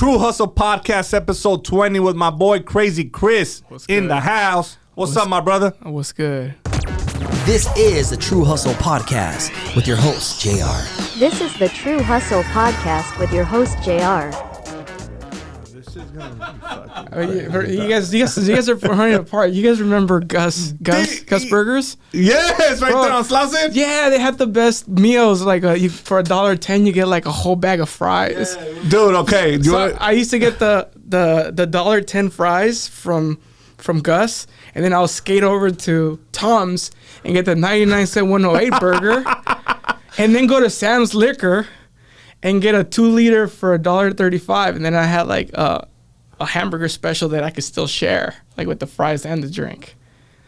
True Hustle Podcast, episode 20 with my boy Crazy Chris in the house. What's up, my brother? What's good? This is the True Hustle Podcast with your host, JR. This is the True Hustle Podcast with your host, JR. This is gonna be fucking You guys are running apart. You guys remember Gus Burgers? Yes, right there on Slauson. Yeah, they had the best meals. Like for $1.10, you get like a whole bag of fries. Yeah. Dude, okay. I used to get the $1.10 fries from Gus, and then I'll skate over to Tom's and get the 99-cent 108 burger, and then go to Sam's Liquor and get a 2-liter for $1.35, and then I had like a hamburger special that I could still share, like with the fries and the drink.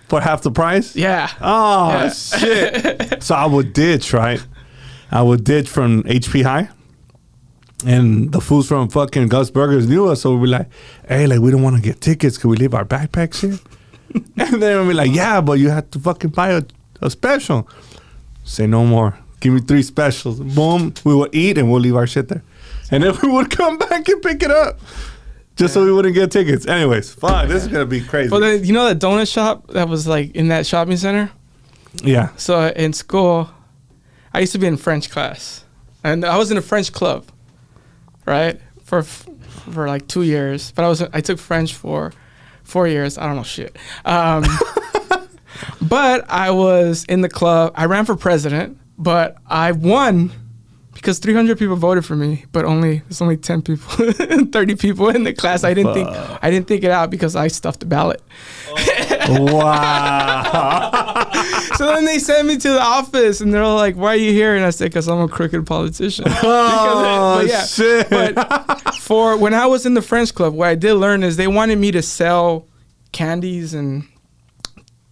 For half the price? Yeah. Oh, yeah. shit. So I would ditch, right? I would ditch from HP High. And the fools from fucking Gus Burgers knew us. So we'd be like, hey, like, we don't want to get tickets. Could we leave our backpacks here? And then we'd be like, yeah, but you have to fucking buy a special. Say no more. Give me 3 specials. Boom. We will eat and we'll leave our shit there. And then we would come back and pick it up. Just so we wouldn't get tickets. Anyways, fine. This is going to be crazy. Well, then, you know that donut shop that was like in that shopping center? Yeah. So in school, I used to be in French class. And I was in a French club, right? For like 2 years. But I took French for 4 years. I don't know shit. But I was in the club. I ran for president. But I won because 300 people voted for me, but there's only 10 people, 30 people in the class. I didn't think it out because I stuffed the ballot. Wow. So then they sent me to the office and they're like, "Why are you here?" And I said, "Because I'm a crooked politician." Shit. But for when I was in the French club, what I did learn is they wanted me to sell candies and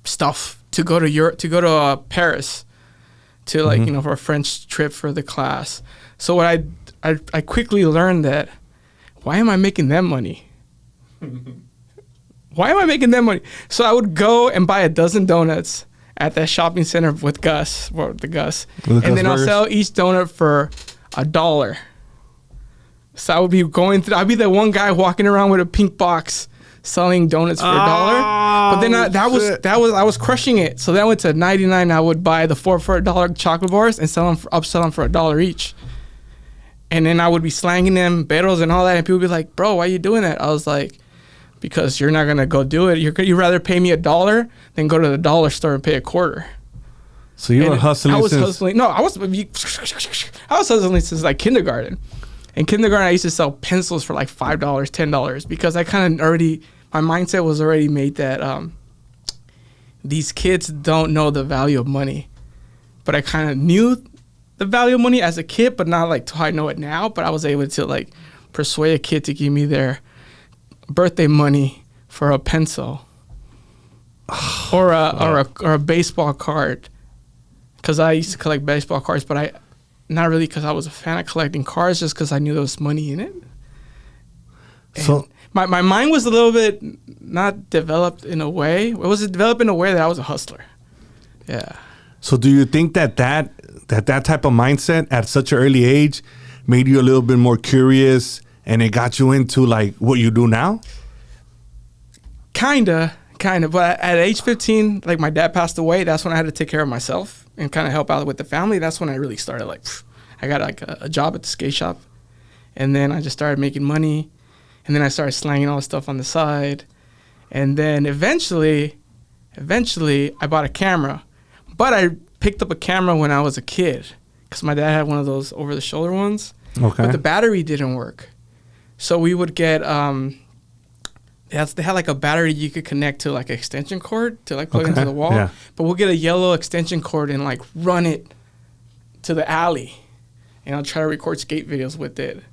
stuff to go to Europe, to go to Paris. To like, for a French trip for the class. So what I quickly learned that, why am I making them money? Why am I making them money? So I would go and buy a dozen donuts at that shopping center with Gus, and then I'll sell each donut for $1. So I would be I'd be the one guy walking around with a pink box selling donuts for $1. But then I was crushing it. So then I went to 99. I would buy the 4 for $1 chocolate bars and upsell them for $1 each. And then I would be slanging them, betos and all that. And people would be like, "Bro, why are you doing that?" I was like, "Because you're not gonna go do it. You'd rather pay me $1 than go to the dollar store and pay $0.25." So you were hustling. I was hustling. No, I was hustling since like kindergarten. In kindergarten, I used to sell pencils for like $5, $10 because I kind of my mindset was already made that these kids don't know the value of money. But I kind of knew the value of money as a kid, but not like how I know it now. But I was able to like persuade a kid to give me their birthday money for a pencil or a baseball card, because I used to collect baseball cards, but not really because I was a fan of collecting cards, just because I knew there was money in it. And so my mind was a little bit not developed in a way. It was developed in a way that I was a hustler. Yeah. So do you think that type of mindset at such an early age made you a little bit more curious and it got you into like what you do now? Kinda. But at age 15, like my dad passed away. That's when I had to take care of myself and kind of help out with the family. That's when I really started like, I got like a job at the skate shop. And then I just started making money. And then I started slanging all this stuff on the side. And then eventually I bought a camera. But I picked up a camera when I was a kid because my dad had one of those over-the-shoulder ones. Okay. But the battery didn't work. So we would get, they had like a battery you could connect to like an extension cord to like plug into the wall. Yeah. But we'll get a yellow extension cord and like run it to the alley. And I'll try to record skate videos with it.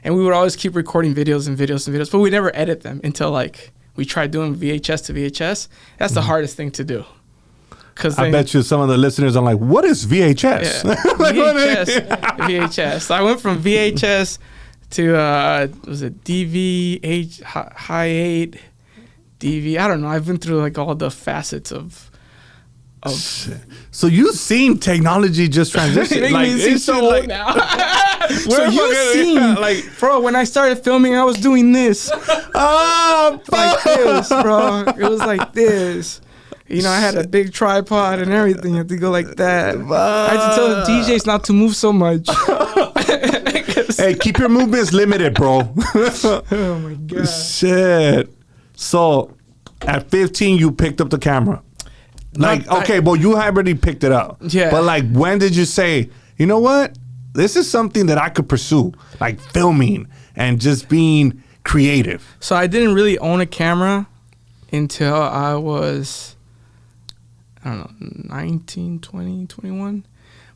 And we would always keep recording videos, but we never edit them until like we tried doing VHS to VHS. That's the hardest thing to do. I bet you some of the listeners are like, "What is VHS?" Yeah. VHS. So I went from VHS to was it DV, high 8, DV. I don't know. I've been through like all the facets of. So you've seen technology just transition. Like, it's so old now. So you seen, like, bro, when I started filming, I was doing this. oh, Like this, bro. It was like this. You know, I had a big tripod and everything. You have to go like that. I had to tell the DJs not to move so much. hey, keep your movements limited, bro. Oh my god. Shit. So, at 15, you picked up the camera. Like, okay, well, you had already picked it up. Yeah. But like, when did you say, you know what? This is something that I could pursue, like filming and just being creative. So I didn't really own a camera until I was, I don't know, 19, 20, 21.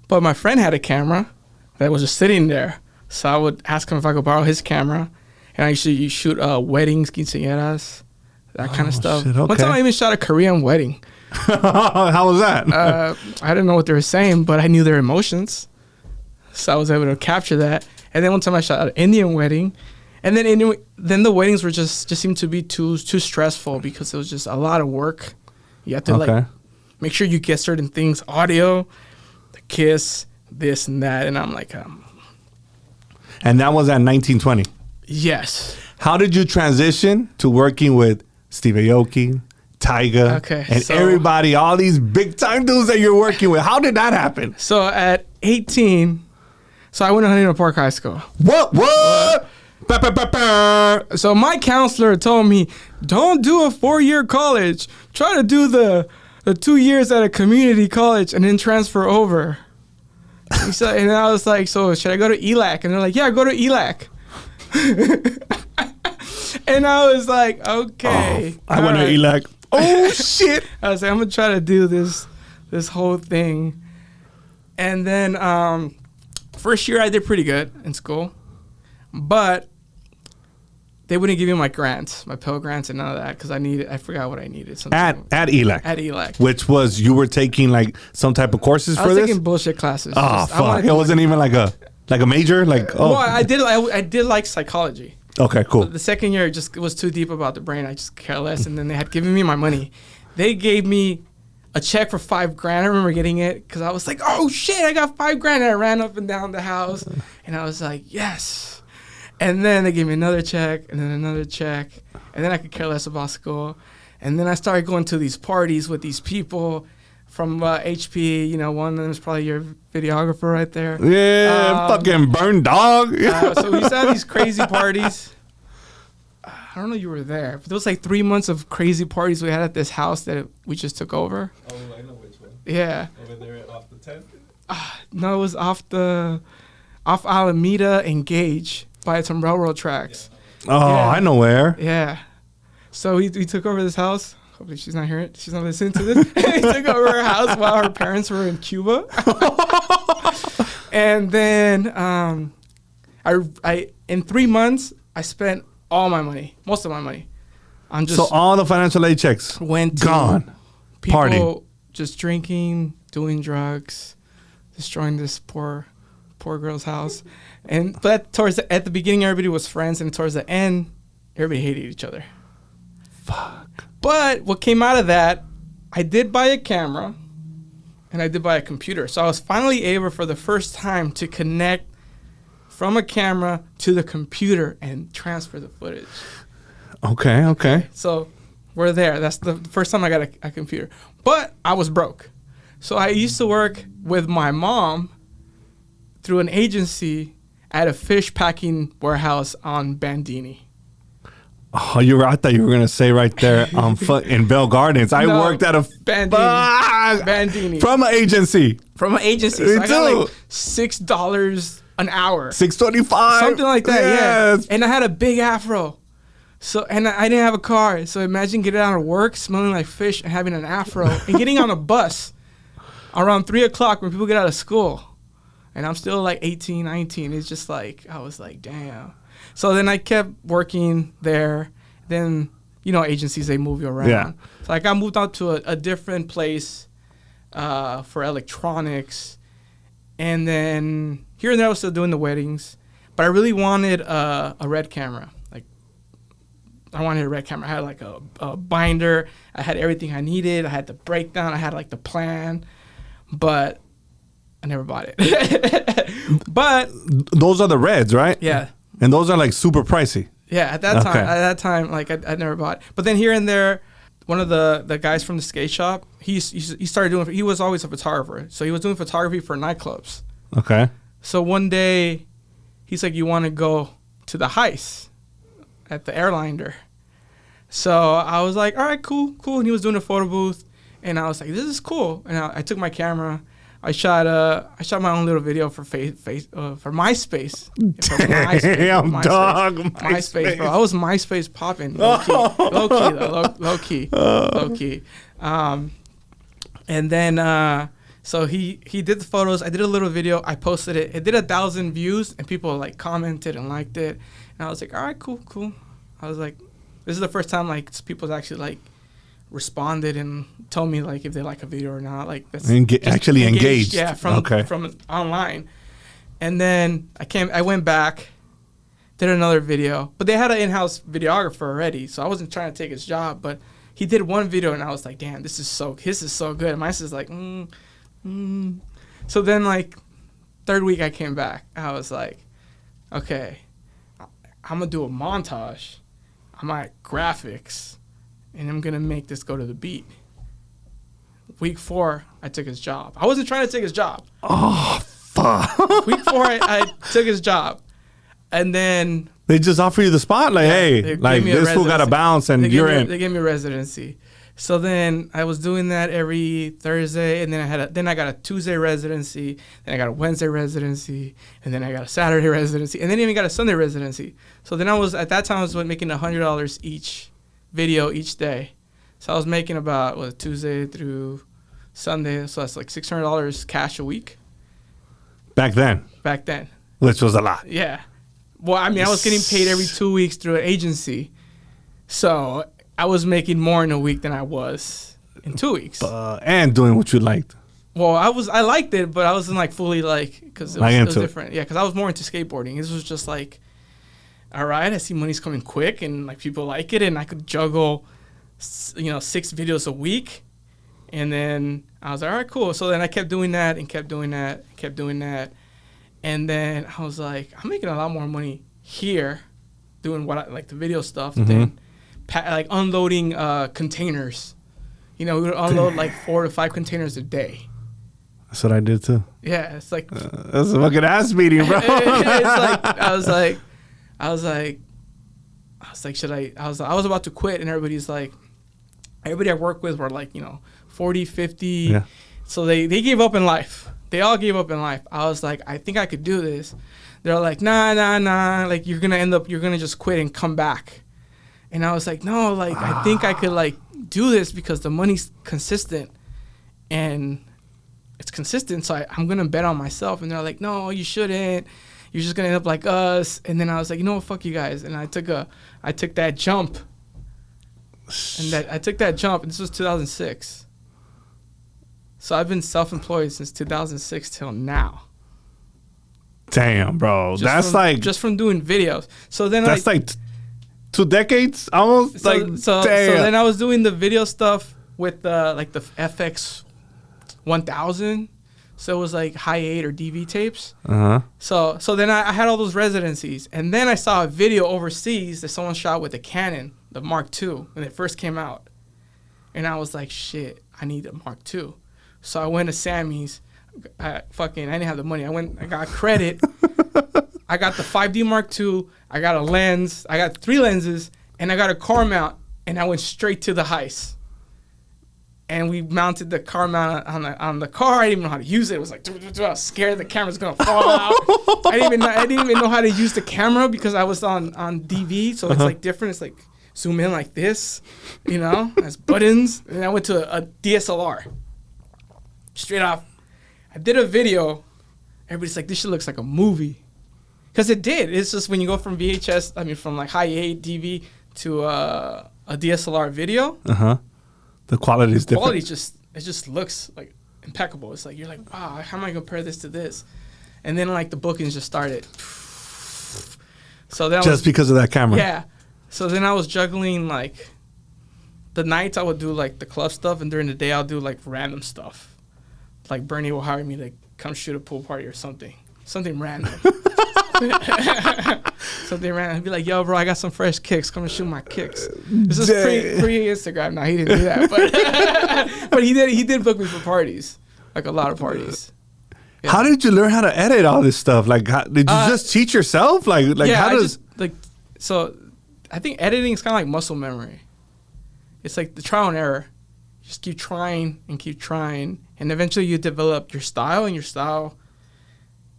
But my friend had a camera that was just sitting there. So I would ask him if I could borrow his camera. And I used to shoot weddings, quinceañeras, that kind of stuff. Shit, okay. One time I even shot a Korean wedding. How was that? I didn't know what they were saying, but I knew their emotions. So I was able to capture that. And then one time I shot an Indian wedding. And then the weddings were just seemed to be too stressful because it was just a lot of work. You have to like make sure you get certain things, audio, the kiss, this and that. And I'm like, and that was at 1920. yes. How did you transition to working with Steve Aoki, Tyga, and so- everybody, all these big time dudes that you're working with? How did that happen? So at 18, so I went to Huntington Park High School. What? Ba, ba, ba, ba. So my counselor told me, don't do a 4-year college. Try to do the 2 years at a community college and then transfer over. And I was like, so should I go to ELAC? And they're like, yeah, go to ELAC. And I was like, okay. I went to ELAC. Oh, shit. I was like, I'm going to try to do this whole thing. And then first year I did pretty good in school. But they wouldn't give me my grants, my Pell Grants and none of that because I forgot what I needed. At ELAC. At ELAC. Which was, you were taking like some type of courses I for was this? taking bullshit classes. Oh, fuck. It wasn't even like a major? Like, oh. Well, I did like psychology. Okay, cool. But the second year, it was too deep about the brain. I just care less. And then they had given me my money. They gave me a check for $5,000. I remember getting it because I was like, oh shit, I got $5,000. And I ran up and down the house. And I was like, yes. And then they gave me another check and then another check. And then I could care less about school. And then I started going to these parties with these people from HP. You know, one of them is probably your videographer right there. Yeah, fucking burn dog. So we used to have these crazy parties. I don't know if you were there, but there was like 3 months of crazy parties we had at this house that we just took over. Oh, I know which one. Yeah. Over there off the 10th? No, it was off Alameda and Gage by some railroad tracks. Oh, Yeah. I know where. Yeah. So we took over this house. Hopefully she's not hearing it. She's not listening to this. We took over her house while her parents were in Cuba. And then I in 3 months I spent all my money, most of my money, on just So all the financial aid checks went to gone. people Party. just drinking, doing drugs, destroying this poor girl's house. But at the beginning everybody was friends, and towards the end everybody hated each other. Fuck. But what came out of that, I did buy a camera and I did buy a computer. So I was finally able for the first time to connect from a camera to the computer and transfer the footage. Okay. So we're there. That's the first time I got a computer. But I was broke. So I used to work with my mom through an agency at a fish packing warehouse on Bandini. Oh, I thought you were going to say right there in Bell Gardens. I No, worked at a Bandini. From an agency. From an agency. Me So I got too. like $6 an hour. $6.25. Something like that, Yes. yeah. And I had a big afro. So, and I didn't have a car. So imagine getting out of work, smelling like fish and having an afro and getting on a bus around 3 o'clock when people get out of school. And I'm still like 18, 19. It's just like, I was like, damn. So then I kept working there. Then, you know, agencies, they move you around. Yeah. So like I moved out to a different place for electronics. And then here and there I was still doing the weddings. But I really wanted a red camera. Like, I wanted a red camera. I had like a binder. I had everything I needed. I had the breakdown. I had like the plan. But I never bought it. But Those are the reds, right? yeah. And those are like super pricey. Yeah, at that time, like I never bought. But then here and there, one of the guys from the skate shop, he started doing. He was always a photographer, so he was doing photography for nightclubs. Okay. So one day, he's like, "You want to go to the heist at the airliner?" So I was like, "All right, cool." And he was doing a photo booth, and I was like, "This is cool." And I took my camera. I shot my own little video for for MySpace. Damn, dog. MySpace, bro. I was MySpace popping. Low key. And then so he did the photos. I did a little video. I posted it. It did 1,000 views, and people like commented and liked it. And I was like, all right, cool. I was like, this is the first time like people actually like responded and told me like if they like a video or not. Like that's actually engaged. Yeah, from online. And then I went back, did another video, but they had an in-house videographer already, so I wasn't trying to take his job. But he did one video, and I was like, damn, this is so good. And mine is like, So then like third week I came back. I was like, okay, I'm gonna do a montage. I'm at graphics. And I'm going to make this go to the beat. Week 4, I took his job. I wasn't trying to take his job. Oh, fuck. Week 4, I took his job. And then... They just offer you the spot? Like, hey, like this fool got to bounce and you're in. They gave me a residency. So then I was doing that every Thursday. And then I got a Tuesday residency. Then I got a Wednesday residency. And then I got a Saturday residency. And then even got a Sunday residency. So then at that time I was making $100 each video each day. So I was making about Tuesday through Sunday, so that's like $600 cash a week. Back then. Which was a lot. Yeah. Well, I mean, I was getting paid every 2 weeks through an agency. So I was making more in a week than I was in 2 weeks. And doing what you liked. Well, I liked it, but I wasn't like fully like, because it was different. Yeah, because I was more into skateboarding. This was just like, all right, I see money's coming quick and like people like it, and I could juggle, 6 videos a week. And then I was like, all right, cool. So then I kept doing that and kept doing that. And then I was like, I'm making a lot more money here doing what I like, the video stuff, than like unloading containers. We would unload like 4 to 5 containers a day. That's what I did too. Yeah, it's like that's a fucking ass meeting, bro. It's like I was like, should I? I was about to quit, and everybody I work with were like, 40, 50. Yeah. So they gave up in life. They all gave up in life. I was like, I think I could do this. They're like, nah. Like you're gonna just quit and come back. And I was like, no, like I think I could like do this because the money's consistent, and it's consistent. So I'm gonna bet on myself. And they're like, no, you shouldn't. You're just gonna end up like us. And then I was like, fuck you guys. And I took that jump. And I took that jump, and this was 2006. So I've been self-employed since 2006 till now. Damn, bro. Just from doing videos. So then that's like 2 decades almost. So then I was doing the video stuff with the FX 1000. So it was like high 8 or DV tapes. So then I had all those residencies, and then I saw a video overseas that someone shot with a Canon, the Mark II, when it first came out, and I was like, shit, I need a Mark II. So I went to Sammy's. I didn't have the money. I got credit. I got the 5D Mark II. I got a lens. I got 3 lenses, and I got a car mount, and I went straight to the heist. And we mounted the car mount on the car. I didn't even know how to use it. It was like, I was scared the camera's gonna fall out. I didn't even know how to use the camera because I was on DV, so it's like different. It's like zoom in like this, has buttons. And I went to a DSLR. Straight off, I did a video. Everybody's like, this shit looks like a movie. Because it did. It's just when you go from from like high 8 DV to a DSLR video. The quality is different. It just looks like impeccable. It's like, you're like, wow, how am I going to compare this to this? And then like the bookings just started. So then because of that camera. Yeah. So then I was juggling like the nights I would do like the club stuff, and during the day I'll do like random stuff. Like Bernie will hire me to come shoot a pool party or something random. Something random. I'd be like, yo, bro, I got some fresh kicks. Come and shoot my kicks. This is pre-Instagram. No, he didn't do that, but he did book me for parties, like a lot of parties. Yeah. How did you learn how to edit all this stuff? Like, did you just teach yourself? Like, yeah, how does so? I think editing is kind of like muscle memory. It's like the trial and error. Just keep trying, and eventually you develop your style, and your style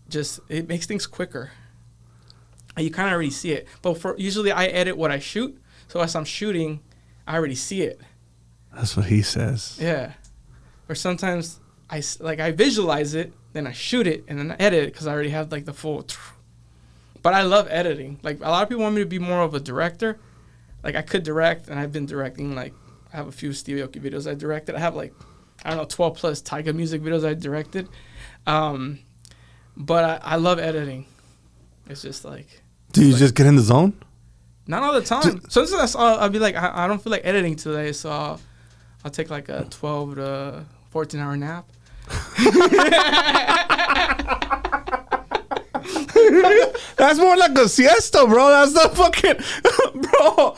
just it makes things quicker. And you kind of already see it. But usually I edit what I shoot, so as I'm shooting, I already see it. That's what he says. Yeah. Or sometimes I visualize it, then I shoot it, and then I edit it because I already have like the full. But I love editing. Like a lot of people want me to be more of a director. Like I could direct, and I've been directing. Like I have a few Steve Aoki videos I directed. I have like 12 plus Tyga music videos I directed. But I love editing. It's just like. Do you just get in the zone? Not all the time. Sometimes I'll be like, I don't feel like editing today, so I'll take like a 12 to 14 hour nap. That's more like a siesta, bro. That's not fucking, bro.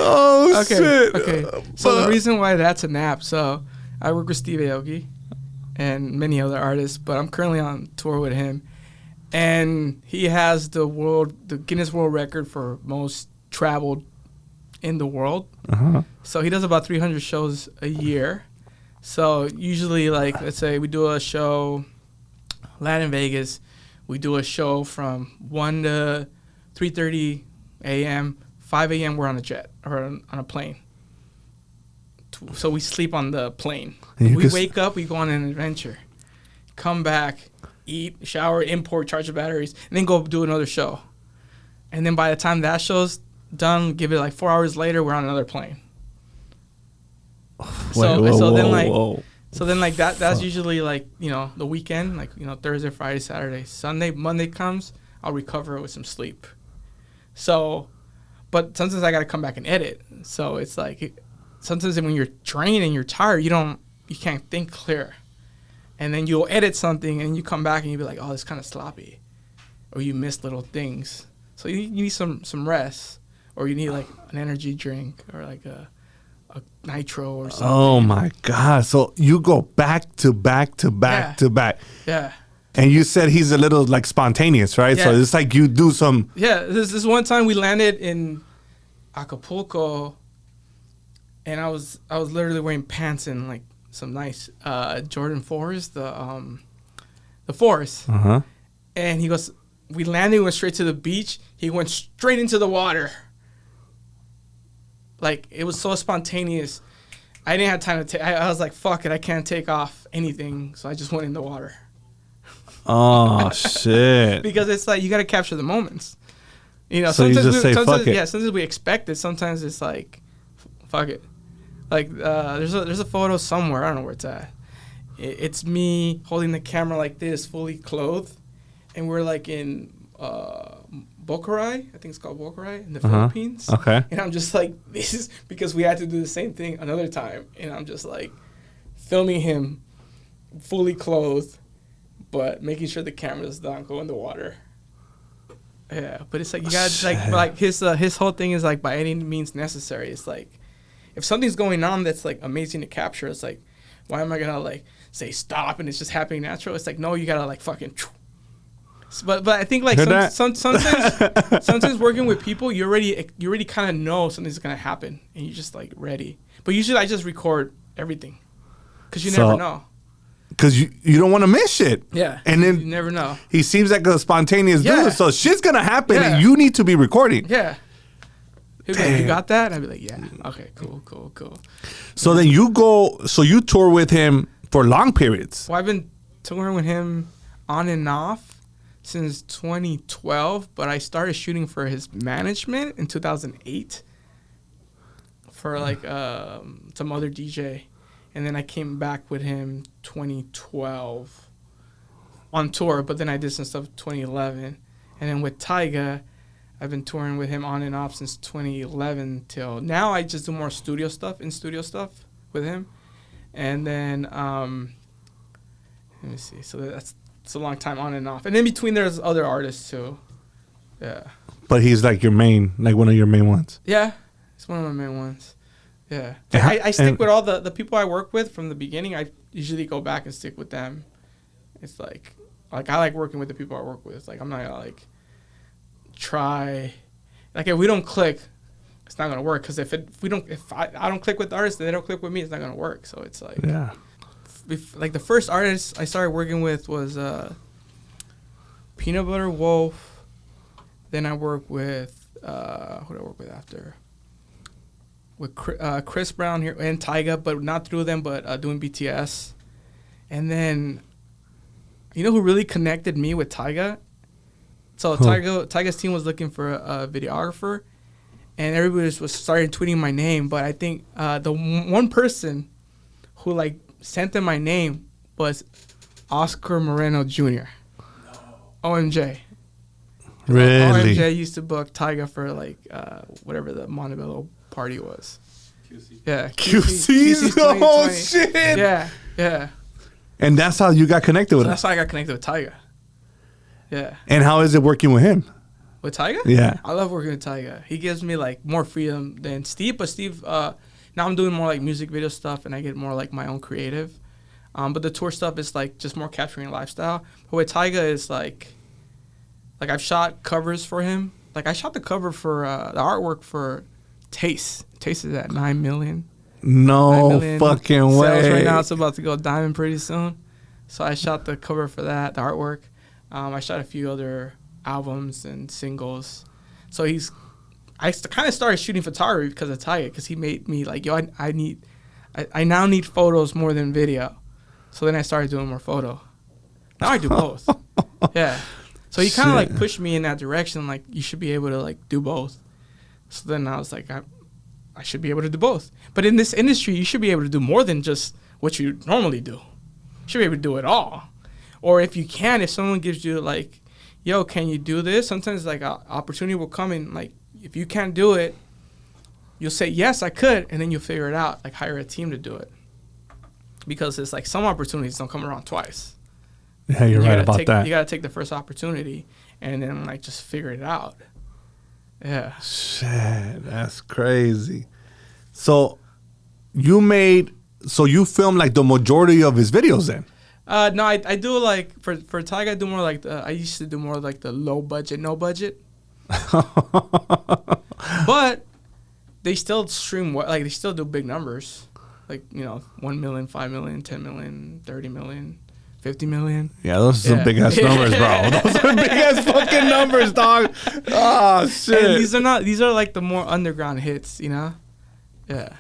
Oh, okay, shit. Okay. So the reason why that's a nap, so I work with Steve Aoki and many other artists, but I'm currently on tour with him. And he has the Guinness World Record for most traveled in the world. Uh-huh. So he does about 300 shows a year. So usually, like, let's say we do a show, land in Vegas. We do a show from 1 to 3:30 a.m. 5 a.m. we're on a jet or on a plane. So we sleep on the plane. We wake up, we go on an adventure. Come back, eat, shower, import, charge the batteries, and then go do another show. And then by the time that show's done, give it like 4 hours later, we're on another plane. So then that's usually like, the weekend, like, Thursday, Friday, Saturday, Sunday, Monday comes, I'll recover with some sleep. So, but sometimes I got to come back and edit. So it's like, sometimes when you're trained and you're tired, you can't think clear. And then you'll edit something and you come back and you'll be like, oh, it's kind of sloppy. Or you miss little things. So you need some rest. Or you need like an energy drink or like a nitro or something. Oh my God. So you go back to back to back to back. Yeah. And you said he's a little like spontaneous, right? Yeah. So it's like you do some. Yeah. This one time we landed in Acapulco and I was literally wearing pants and like some nice Jordan 4s, the 4s. Uh-huh. And he goes, we landed, went straight to the beach. He went straight into the water. Like, it was so spontaneous. I didn't have time to I was like, fuck it, I can't take off anything. So I just went in the water. Oh, shit. Because it's like, you got to capture the moments. So you just say, fuck it. Yeah, sometimes we expect it. Sometimes it's like, fuck it. Like, there's a photo somewhere. I don't know where it's at. It's me holding the camera like this, fully clothed. And we're like in Bocarai. I think it's called Bocarai in the Philippines. Okay. And I'm just like, this is because we had to do the same thing another time. And I'm just like filming him fully clothed, but making sure the camera does not go in the water. Yeah, but it's like you gotta like his whole thing is like by any means necessary. It's like if something's going on that's like amazing to capture, it's like why am I gonna like say stop and it's just happening natural? It's like no, you gotta like fucking. But I think like sometimes working with people, you already kind of know something's gonna happen and you're just like ready. But usually I just record everything because you never know. Because you don't want to miss shit. Yeah. And then you never know. He seems like a spontaneous dude, so shit's gonna happen and you need to be recording. Yeah. He'd be like, you got that? And I'd be like, yeah. Okay, cool. So then you tour with him for long periods. Well, I've been touring with him on and off since 2012, but I started shooting for his management in 2008 for like some other DJ. And then I came back with him 2012 on tour, but then I did some stuff 2011. And then with Tyga, I've been touring with him on and off since 2011 till now. I just do more studio stuff with him. And then Let me see. So it's a long time on and off. And in between, there's other artists too. Yeah. But he's like your main, like one of your main ones. Yeah, it's one of my main ones. Yeah. And I stick with all the people I work with from the beginning. I usually go back and stick with them. It's like I like working with the people I work with. Like I'm not gonna like try. Like if we don't click, it's not gonna work. Because if I don't click with the artist, and they don't click with me, it's not gonna work. So it's like like the first artist I started working with was Peanut Butter Wolf. Then I worked with who did I work with after? With Chris Brown here and Tyga, but not through them, but doing BTS. And then, you know who really connected me with Tyga? So Tyga's team was looking for a videographer, and everybody was started tweeting my name. But I think the one person who like sent them my name was Oscar Moreno Jr. No. OMJ. Really? OMJ used to book Tyga for like whatever the Montebello party was. QC. Yeah. QC's? Oh, shit. Yeah. And that's how you got connected with him? That's how I got connected with Tyga. Yeah. And how is it working with him? With Tyga? Yeah. I love working with Tyga. He gives me like more freedom than Steve, but Steve, now I'm doing more like music video stuff and I get more like my own creative. But the tour stuff is like just more capturing lifestyle. But with Tyga is like I've shot covers for him. Like I shot the cover for the artwork for Taste. Taste is at 9 million. No 9 million fucking way. Right now it's about to go diamond pretty soon. So I shot the cover for that, the artwork. I shot a few other albums and singles. So I kind of started shooting photography because of Tyga, because he made me like, yo, I now need photos more than video. So then I started doing more photo. Now I do both. Yeah. So he kind of like pushed me in that direction, like you should be able to like do both. So then I was like, I should be able to do both. But in this industry, you should be able to do more than just what you normally do. You should be able to do it all. Or if you can, if someone gives you like, yo, can you do this? Sometimes like an opportunity will come in, like if you can't do it, you'll say, yes, I could. And then you'll figure it out, like hire a team to do it. Because it's like some opportunities don't come around twice. Yeah, you're right about that. You got to take the first opportunity and then like just figure it out. Yeah. Shit, that's crazy. So you filmed like the majority of his videos then? No, I do like for Tyga, I do more like I used to do more like the low budget, no budget. But they still stream like they still do big numbers. Like, you know, 1 million, 5 million, 10 million, 30 million, 50 million. Yeah, those are some big ass numbers, bro. Those are big ass fucking numbers, dog. Oh shit. And these are like the more underground hits, you know? Yeah.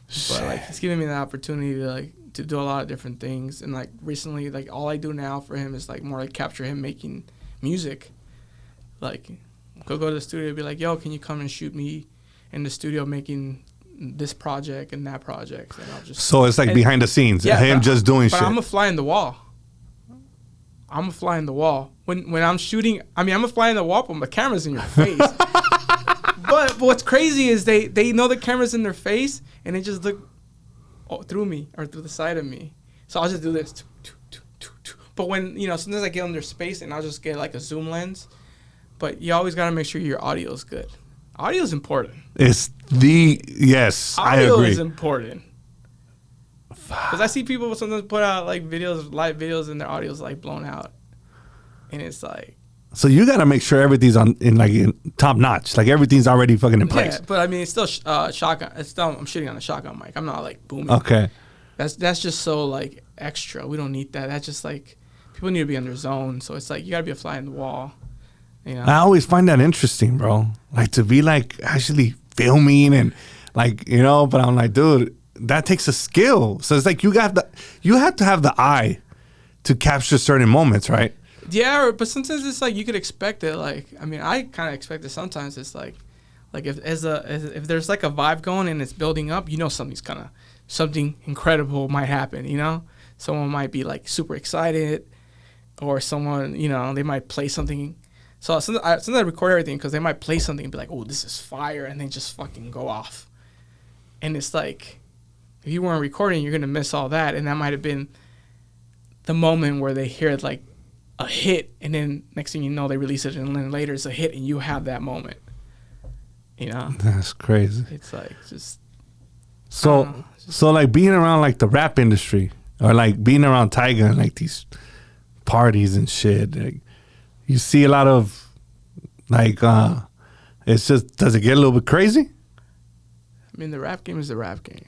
Shit. But like it's giving me the opportunity to like to do a lot of different things. And like recently, like all I do now for him is like more like capture him making music. Like go to the studio and be like, yo, can you come and shoot me in the studio making this project and that project? And I'll just so it's like behind the scenes, him just doing shit. But I'm a fly in the wall. When I'm shooting, I mean, I'm a fly in the wall, but my camera's in your face. But what's crazy is they know the camera's in their face and they just look through me or through the side of me. So I'll just do this. But when, you know, sometimes I get on their space and I'll just get like a zoom lens. But you always got to make sure your audio is good. Audio is important. Yes, I agree. Audio is important. Because I see people sometimes put out like live videos, and their audio's like blown out. And it's like. So you got to make sure everything's in top notch. Like everything's already fucking in place. Yeah, but I mean, it's still shotgun. I'm shooting on a shotgun mic. I'm not like booming. Okay. That's just so like extra. We don't need that. That's just like people need to be in their zone. So it's like you got to be a fly in the wall. You know? I always find that interesting, bro. Like to be like actually filming and like, you know, but I'm like, dude, that takes a skill. So it's like you have to have the eye to capture certain moments, right? Yeah, but sometimes it's like you could expect it. Like, I mean, I kind of expect it sometimes. It's like if there's like a vibe going and it's building up, you know, something incredible might happen. You know, someone might be like super excited, or someone, you know, they might play something. So sometimes I record everything because they might play something and be like, oh, this is fire, and they just fucking go off. And it's like, if you weren't recording, you're going to miss all that, and that might have been the moment where they hear like a hit, and then next thing you know, they release it, and then later it's a hit, and you have that moment. You know, That's crazy. it's like just So like being around like the rap industry, or like being around Tyga and like these parties and shit, like, you see a lot of like it's just, does it get a little bit crazy? I mean, the rap game is the rap game.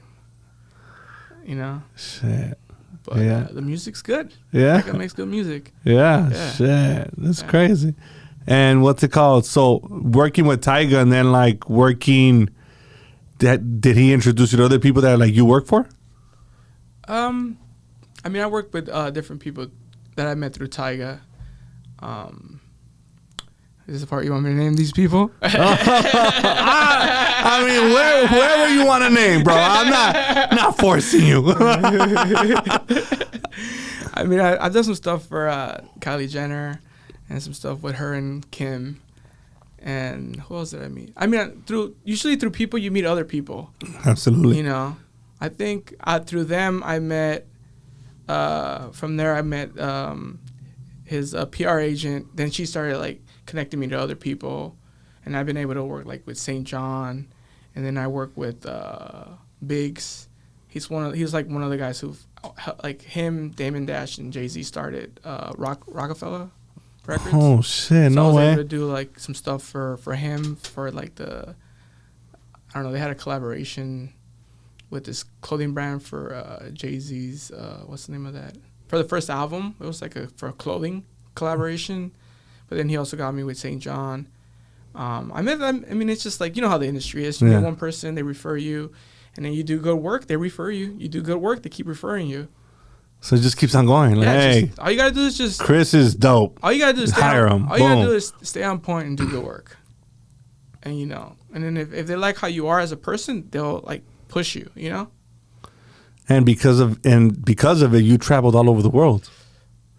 You know, Shit. but Yeah. the music's good. Yeah. Tyga makes good music. Yeah, Yeah. shit. That's crazy. And what's it called? So working with Tyga and then like working, did he introduce you to other people that like you work for? I mean, I work with different people that I met through Tyga. Is this the part you want me to name these people? I mean, whoever you want to name, bro. I'm not forcing you. I mean, I've done some stuff for Kylie Jenner, and some stuff with her and Kim. And who else did I meet? I mean, usually through people, you meet other people. Absolutely. You know, I think through them, I met. From there, I met his PR agent. Then she started like connecting me to other people, and I've been able to work like with St. John, and then I work with Biggs. He's like one of the guys who've like him, Damon Dash, and Jay-Z started Rockefeller Records. Oh shit! So I No was way. able to do like some stuff for him for like I don't know. They had a collaboration with this clothing brand for Jay-Z's. What's the name of that? For the first album, it was like for a clothing collaboration. But then he also got me with St. John. I mean, it's just like, you know how the industry is. You Yeah. meet one person, they refer you, and then you do good work, they refer you. You do good work, they keep referring you. So it just keeps on going. Like, hey, all you gotta do is just Chris is dope. all you gotta do is Hire him. All you gotta Boom. do is stay on point and do good work. And you know, and then if they like how you are as a person, they'll like push you. You know. And because of it, you traveled all over the world.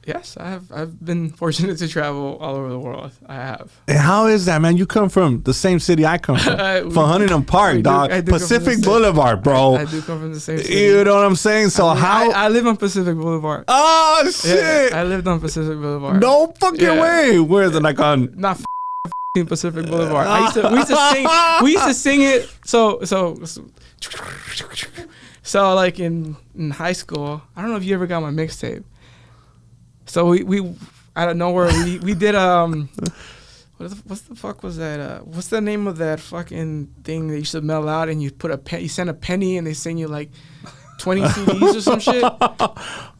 Yes, I've been fortunate to travel all over the world. I have. And how is that, man? You come from the same city I come from, from Huntington Park, I dog. do come from the Pacific same- Boulevard, bro. I do come from the same city. You know what I'm saying? So I mean, how? I live on Pacific Boulevard. Oh shit! Yeah, I lived on Pacific Boulevard. No fucking Yeah. way. Where is it? Like on? Not f***ing Pacific Boulevard. We used to sing it. So like in high school, I don't know if you ever got my mixtape. So we out of nowhere we did what the fuck was that? What's the name of that fucking thing that you used to mail out and you you send a penny and they send you like 20 CDs or some shit?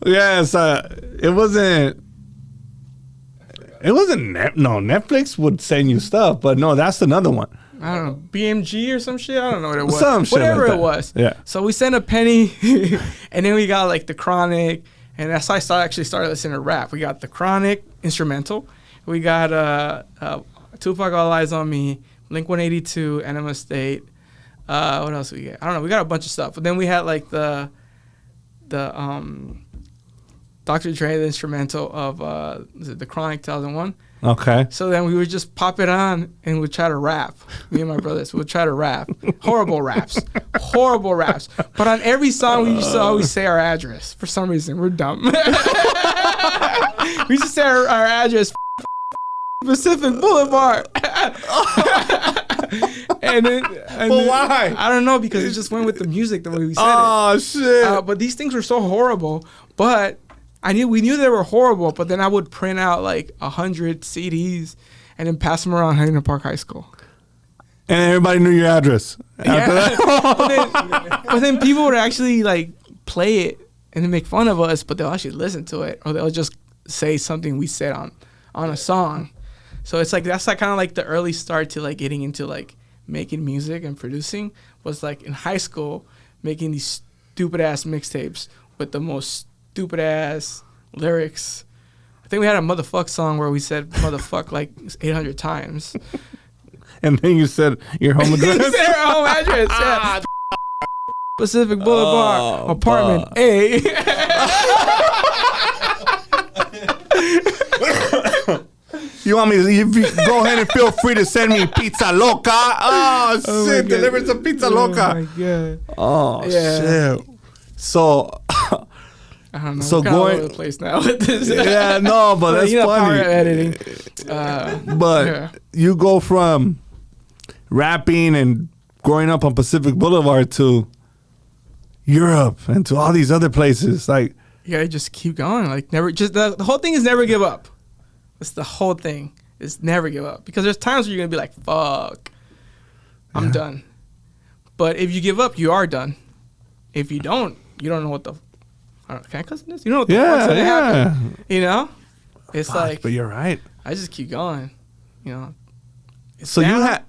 Yes, it wasn't. Netflix would send you stuff, but no, that's another one. I don't know, BMG or some shit. I don't know what it was. Some shit Whatever like it that. was. Yeah. So we sent a penny, and then we got like the Chronic, and that's how I actually started listening to rap. We got the Chronic instrumental. We got Tupac, All Eyes on Me, Blink 182, Enema State. What else we get? I don't know. We got a bunch of stuff. But then we had like the Dr. Dre, the instrumental of the Chronic 2001. Okay. So then we would just pop it on and we'd try to rap. Me and my brothers would try to rap. Horrible raps. But on every song, we used to always say our address. For some reason, we're dumb. We used to say our address, Pacific Boulevard. and then, why? I don't know, because it just went with the music the way we said Oh shit! it. But these things were so horrible. But we knew they were horrible, but then I would print out like 100 CDs and then pass them around Huntington Park High School. And everybody knew your address. After that. but then people would actually like play it and then make fun of us, but they'll actually listen to it, or they'll just say something we said on a song. So it's like that's like kind of like the early start to like getting into like making music and producing, was like in high school making these stupid ass mixtapes with the most stupid ass lyrics. I think we had a motherfuck song where we said motherfuck like 800 times. And then you said your home address. We said our home address. Yeah. Pacific Boulevard, apartment A. You want me to go ahead and feel free to send me pizza loca. Oh shit, deliver some pizza loca. Oh my god. Oh Yeah. shit. So I don't know. So We're kinda all going- over the place now with this. Yeah, no, but that's Power funny. editing. But Yeah. you go from rapping and growing up on Pacific Boulevard to Europe and to all these other places. Like, You gotta just keep going. Like never. Just the whole thing is never give up. That's the whole thing. Is never give up, because there's times where you're gonna be like, "Fuck, I'm done." But if you give up, you are done. If you don't, you don't know what the. I don't, can I cuss in this? You don't know what the fuck's gonna happen. You know, it's fuck, like but you're right. I just keep going. You know. It's So down, you had.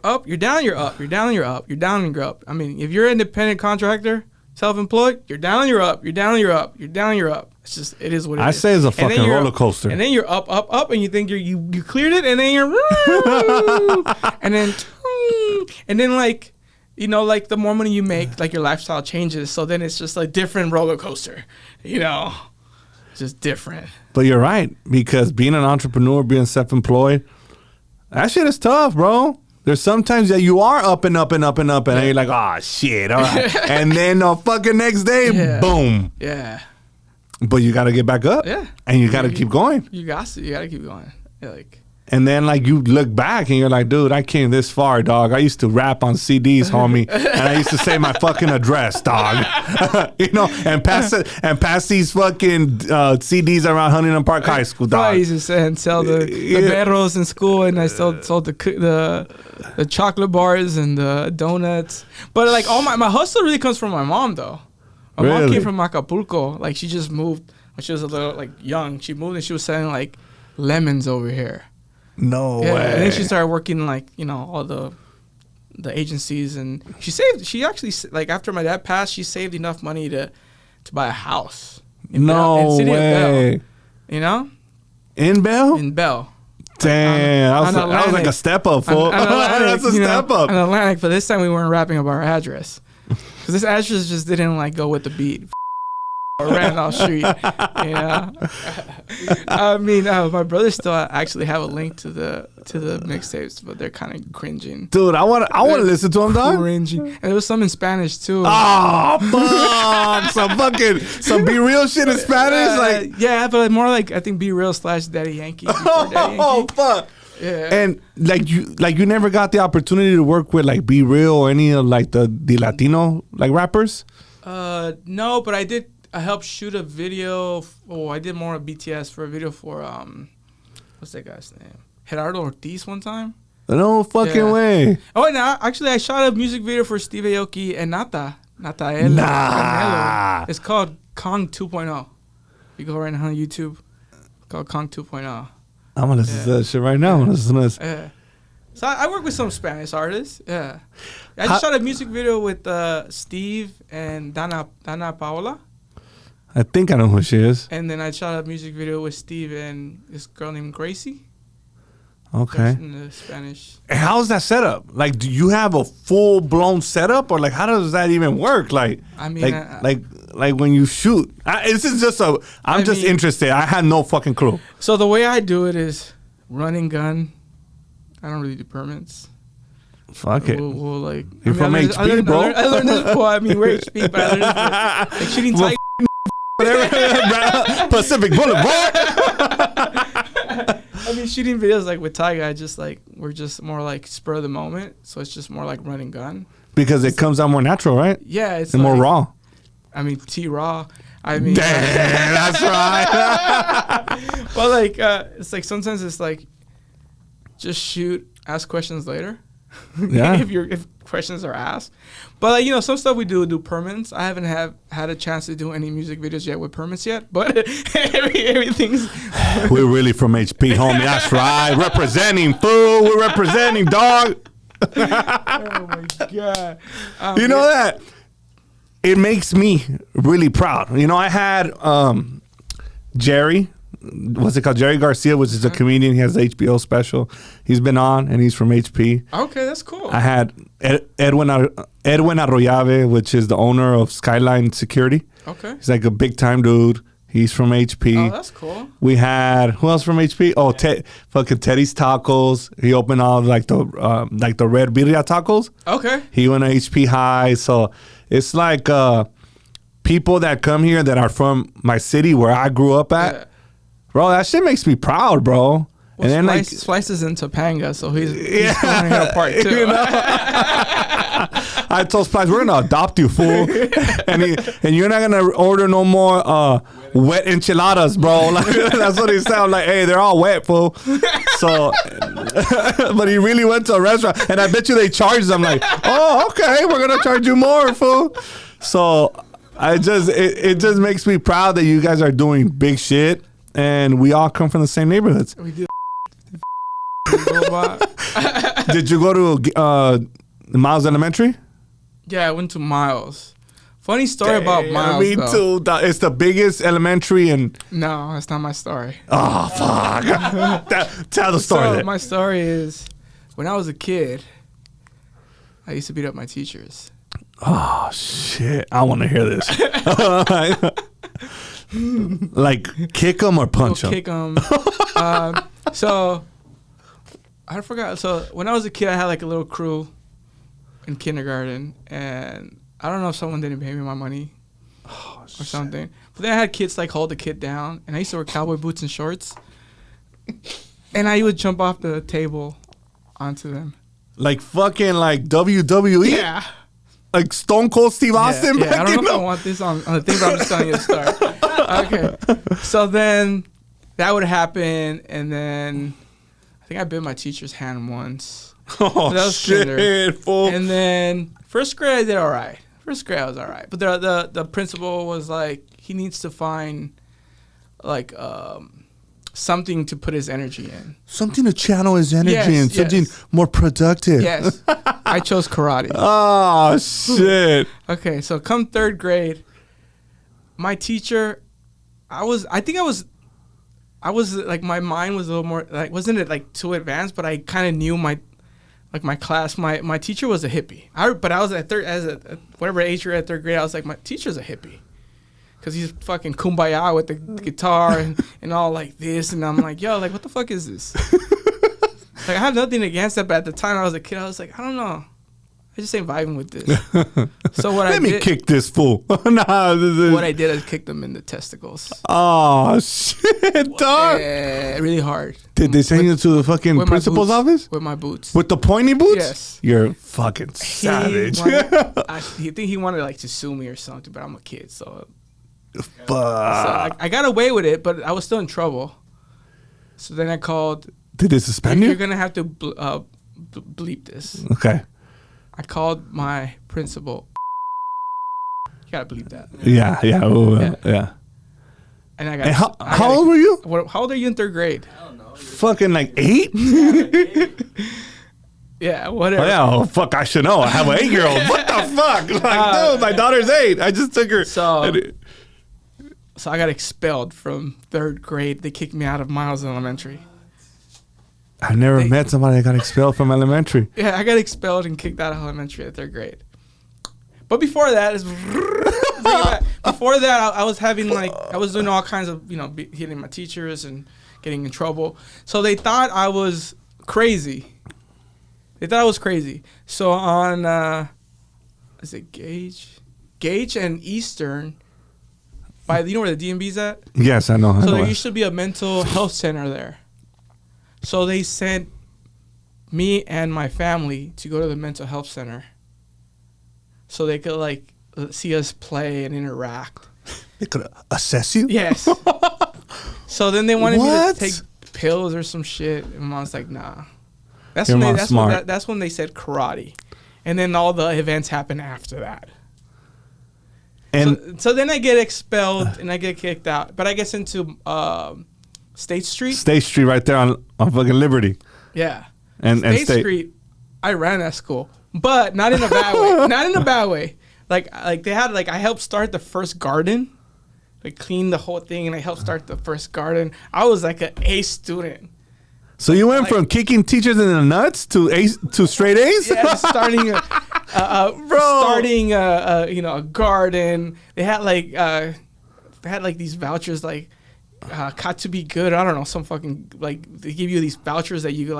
up, you're down, you're up, you're down, you're up, you're down, and you're up. I mean, if you're an independent contractor, self-employed, you're down, you're up, you're down, you're up, you're down, you're up. It's just, it is what it is. I say it's a And then fucking you're roller up, coaster. And then you're up, up, up, and you think you cleared it, and then you're and then like, you know, like the more money you make, like your lifestyle changes. So then it's just like different roller coaster, you know, just different. But you're right, because being an entrepreneur, being self-employed, that shit is tough, bro. There's sometimes that you are up and up and up and up, and then you're like, oh shit, all right. And then the fucking next day, Yeah. boom. Yeah. But you got to get back up. Yeah. And you got to keep going. You got to keep going. Yeah, like. And then, like, you look back and you're like, dude, I came this far, dog. I used to rap on CDs, homie. And I used to say my fucking address, dog. You know, and pass these fucking CDs around Huntington Park High School, I dog. used to say and sell the berros in school, and I sold the chocolate bars and the donuts. But like all my hustle really comes from my mom, though. My mom Really? came from Acapulco. Like she just moved when she was a little like young. She moved and she was selling like lemons over here. No Yeah, way. and then she started working like, you know, all the agencies, and she actually like after my dad passed, she saved enough money to buy a house. In No City of way. Bell, you know, In Bell? in Bell. Damn. on That was like Atlantic. a step up, fool. On Atlantic, That's a you know, step up. On Atlantic, but this time we weren't rapping about our address, because this address just didn't like go with the beat. Randolph Street, you know. I mean, my brothers still actually have a link to the mixtapes, but they're kind of cringing. Dude, I want to listen to him, dog. Cringing, and there was some in Spanish too. Oh, fuck. some Be Real shit in Spanish? Like, yeah, but more like I think Be Real / Daddy Yankee. before Daddy oh, Yankee. fuck. Yeah. And you never got the opportunity to work with like Be Real or any of like the Latino like rappers? No, but I helped shoot a video. I did more of BTS for a video for what's that guy's name? Gerardo Ortiz one time. No fucking Yeah. way. Oh, and actually I shot a music video for Steve Aoki and Natael. Nah. Canelo. It's called Kong 2.0. You go right now on YouTube. It's called Kong 2.0. I'm gonna listen to that shit right now. I'm gonna listen to this. Yeah. So I work with some Spanish artists. Yeah. I just shot a music video with Steve and Dana Paola. I think I know who she is. And then I shot a music video with Steve and this girl named Gracie. Okay. In the Spanish. And how's that setup? Like, do you have a full blown setup, or like, how does that even work? Like, I mean, like when you shoot. This is just I'm just interested. I had no fucking clue. So the way I do it is run and gun. I don't really do permits. Fuck it. We'll like. You're from HP, bro. I learned this. Well, I mean, we're HP, but I learned this like shooting Well, Tyga. Pacific Boulevard. I mean, shooting videos like with Tyga, we're just more like spur of the moment. So it's just more like run and gun. Because it comes out more natural, right? Yeah, it's And more like- raw. I mean, T-Raw. I mean, Damn, that's right. well, like it's like sometimes it's like just shoot, ask questions later. Yeah. if questions are asked, but like, you know, some stuff we do permits. I haven't had a chance to do any music videos yet with permits yet, but everything's. We're really from HP, homie. That's right. Representing, fool. We're representing, dog. Oh my god! You know that? It makes me really proud. You know, I had Jerry, what's it called? Jerry Garcia, which is a comedian. He has the HBO special. He's been on, and he's from HP. Okay, that's cool. I had Edwin Arroyave, which is the owner of Skyline Security. Okay. He's like a big time dude. He's from HP. Oh, that's cool. We had who else from HP? Oh, fucking Teddy's Tacos. He opened all like the red birria tacos. Okay. He went to HP High, so it's like people that come here that are from my city where I grew up at, Yeah. bro, that shit makes me proud, bro. Well, and then like, Splice is in Topanga, so he's going here apart too. you know? I told Splice, we're gonna adopt you, fool, and you're not gonna order no more wet enchiladas, bro. Like, that's what he said. I'm like, hey, they're all wet, fool. So, but he really went to a restaurant, and I bet you they charged him. Like, oh, okay, we're gonna charge you more, fool. So, it just makes me proud that you guys are doing big shit, and we all come from the same neighborhoods. We do. Did you go to Miles Elementary? Yeah, I went to Miles. Funny story about Miles. Me too. It's the biggest elementary in. No, that's not my story. Oh fuck! Tell the story. So then. my story is, when I was a kid, I used to beat up my teachers. Oh shit! I want to hear this. Like kick them or punch them? Kick them. So I forgot. So when I was a kid, I had like a little crew in kindergarten, and I don't know if someone didn't pay me my money or something. But then I had kids like hold the kid down, and I used to wear cowboy boots and shorts, and I would jump off the table onto them. Like fucking like WWE? Yeah. Like Stone Cold Steve Austin? Yeah, I back don't in know if I the- want this on the thing, but I'm just telling you the story. Okay. So then that would happen, and then I think I bit my teacher's hand once. Oh That was shit, kinder. fool. And then first grade I did all right. First grade I was all right. But the principal was like, he needs to find like something to put his energy in. Something to channel his energy Yes, and something yes. more productive. Yes. I chose karate. Oh shit. Okay, so come third grade, my teacher, I was like, my mind was a little more like, wasn't it like too advanced, but I kind of knew my class. My teacher was a hippie. But I was at whatever age you're at third grade, I was like, my teacher's a hippie. Cause he's fucking kumbaya with the guitar and all like this, and I'm like, yo, like what the fuck is this? Like I have nothing against that, but at the time I was a kid, I was like, I don't know, I just ain't vibing with this. So Let me kick this fool. Nah, what I did is kick them in the testicles. Oh shit, dog. Really hard. Did they send you to the fucking With my principal's boots. office? With my boots. With the pointy boots? Yes. You're fucking savage. I think he wanted like to sue me or something, but I'm a kid, so I got away with it, but I was still in trouble. So then I called. Did they suspend You're you? gonna have to bleep this. Okay. I called my principal. You gotta bleep that. Yeah. Ooh, Yeah. yeah. And I got. And how old were you? How old are you in third grade? Fucking like 8? Yeah, whatever. Oh, yeah. Oh, fuck. I should know. I have an 8-year-old. What the fuck? Like, dude, my daughter's 8. I just took her. So I got expelled from third grade. They kicked me out of Miles Elementary. I've never met somebody that got expelled from elementary. Yeah, I got expelled and kicked out of elementary at third grade. But before that, I was having I was doing all kinds of, hitting my teachers and getting in trouble. So they thought I was crazy. So on, is it Gage and Eastern, by where the DMV's at? Yes, I know. So there used to be a mental health center there. So they sent me and my family to go to the mental health center so they could see us play and interact. They could assess you? Yes. So then they wanted me What? to take pills or some shit, and Mom's like, nah. That's Your when mom's smart. that's when they said karate, and then all the events happened after that. And So then I get expelled and I get kicked out, but I get into State Street. State Street right there on fucking Liberty. Yeah. And State State. Street, I ran that school, but not in a bad way. Not in a bad way. Like they had I helped start the first garden, clean the whole thing, and I helped start the first garden. I was like an A student. So you went from kicking teachers in the nuts to straight A's? Yeah, starting a garden. They had these vouchers got to be good. I don't know, some fucking they give you these vouchers that you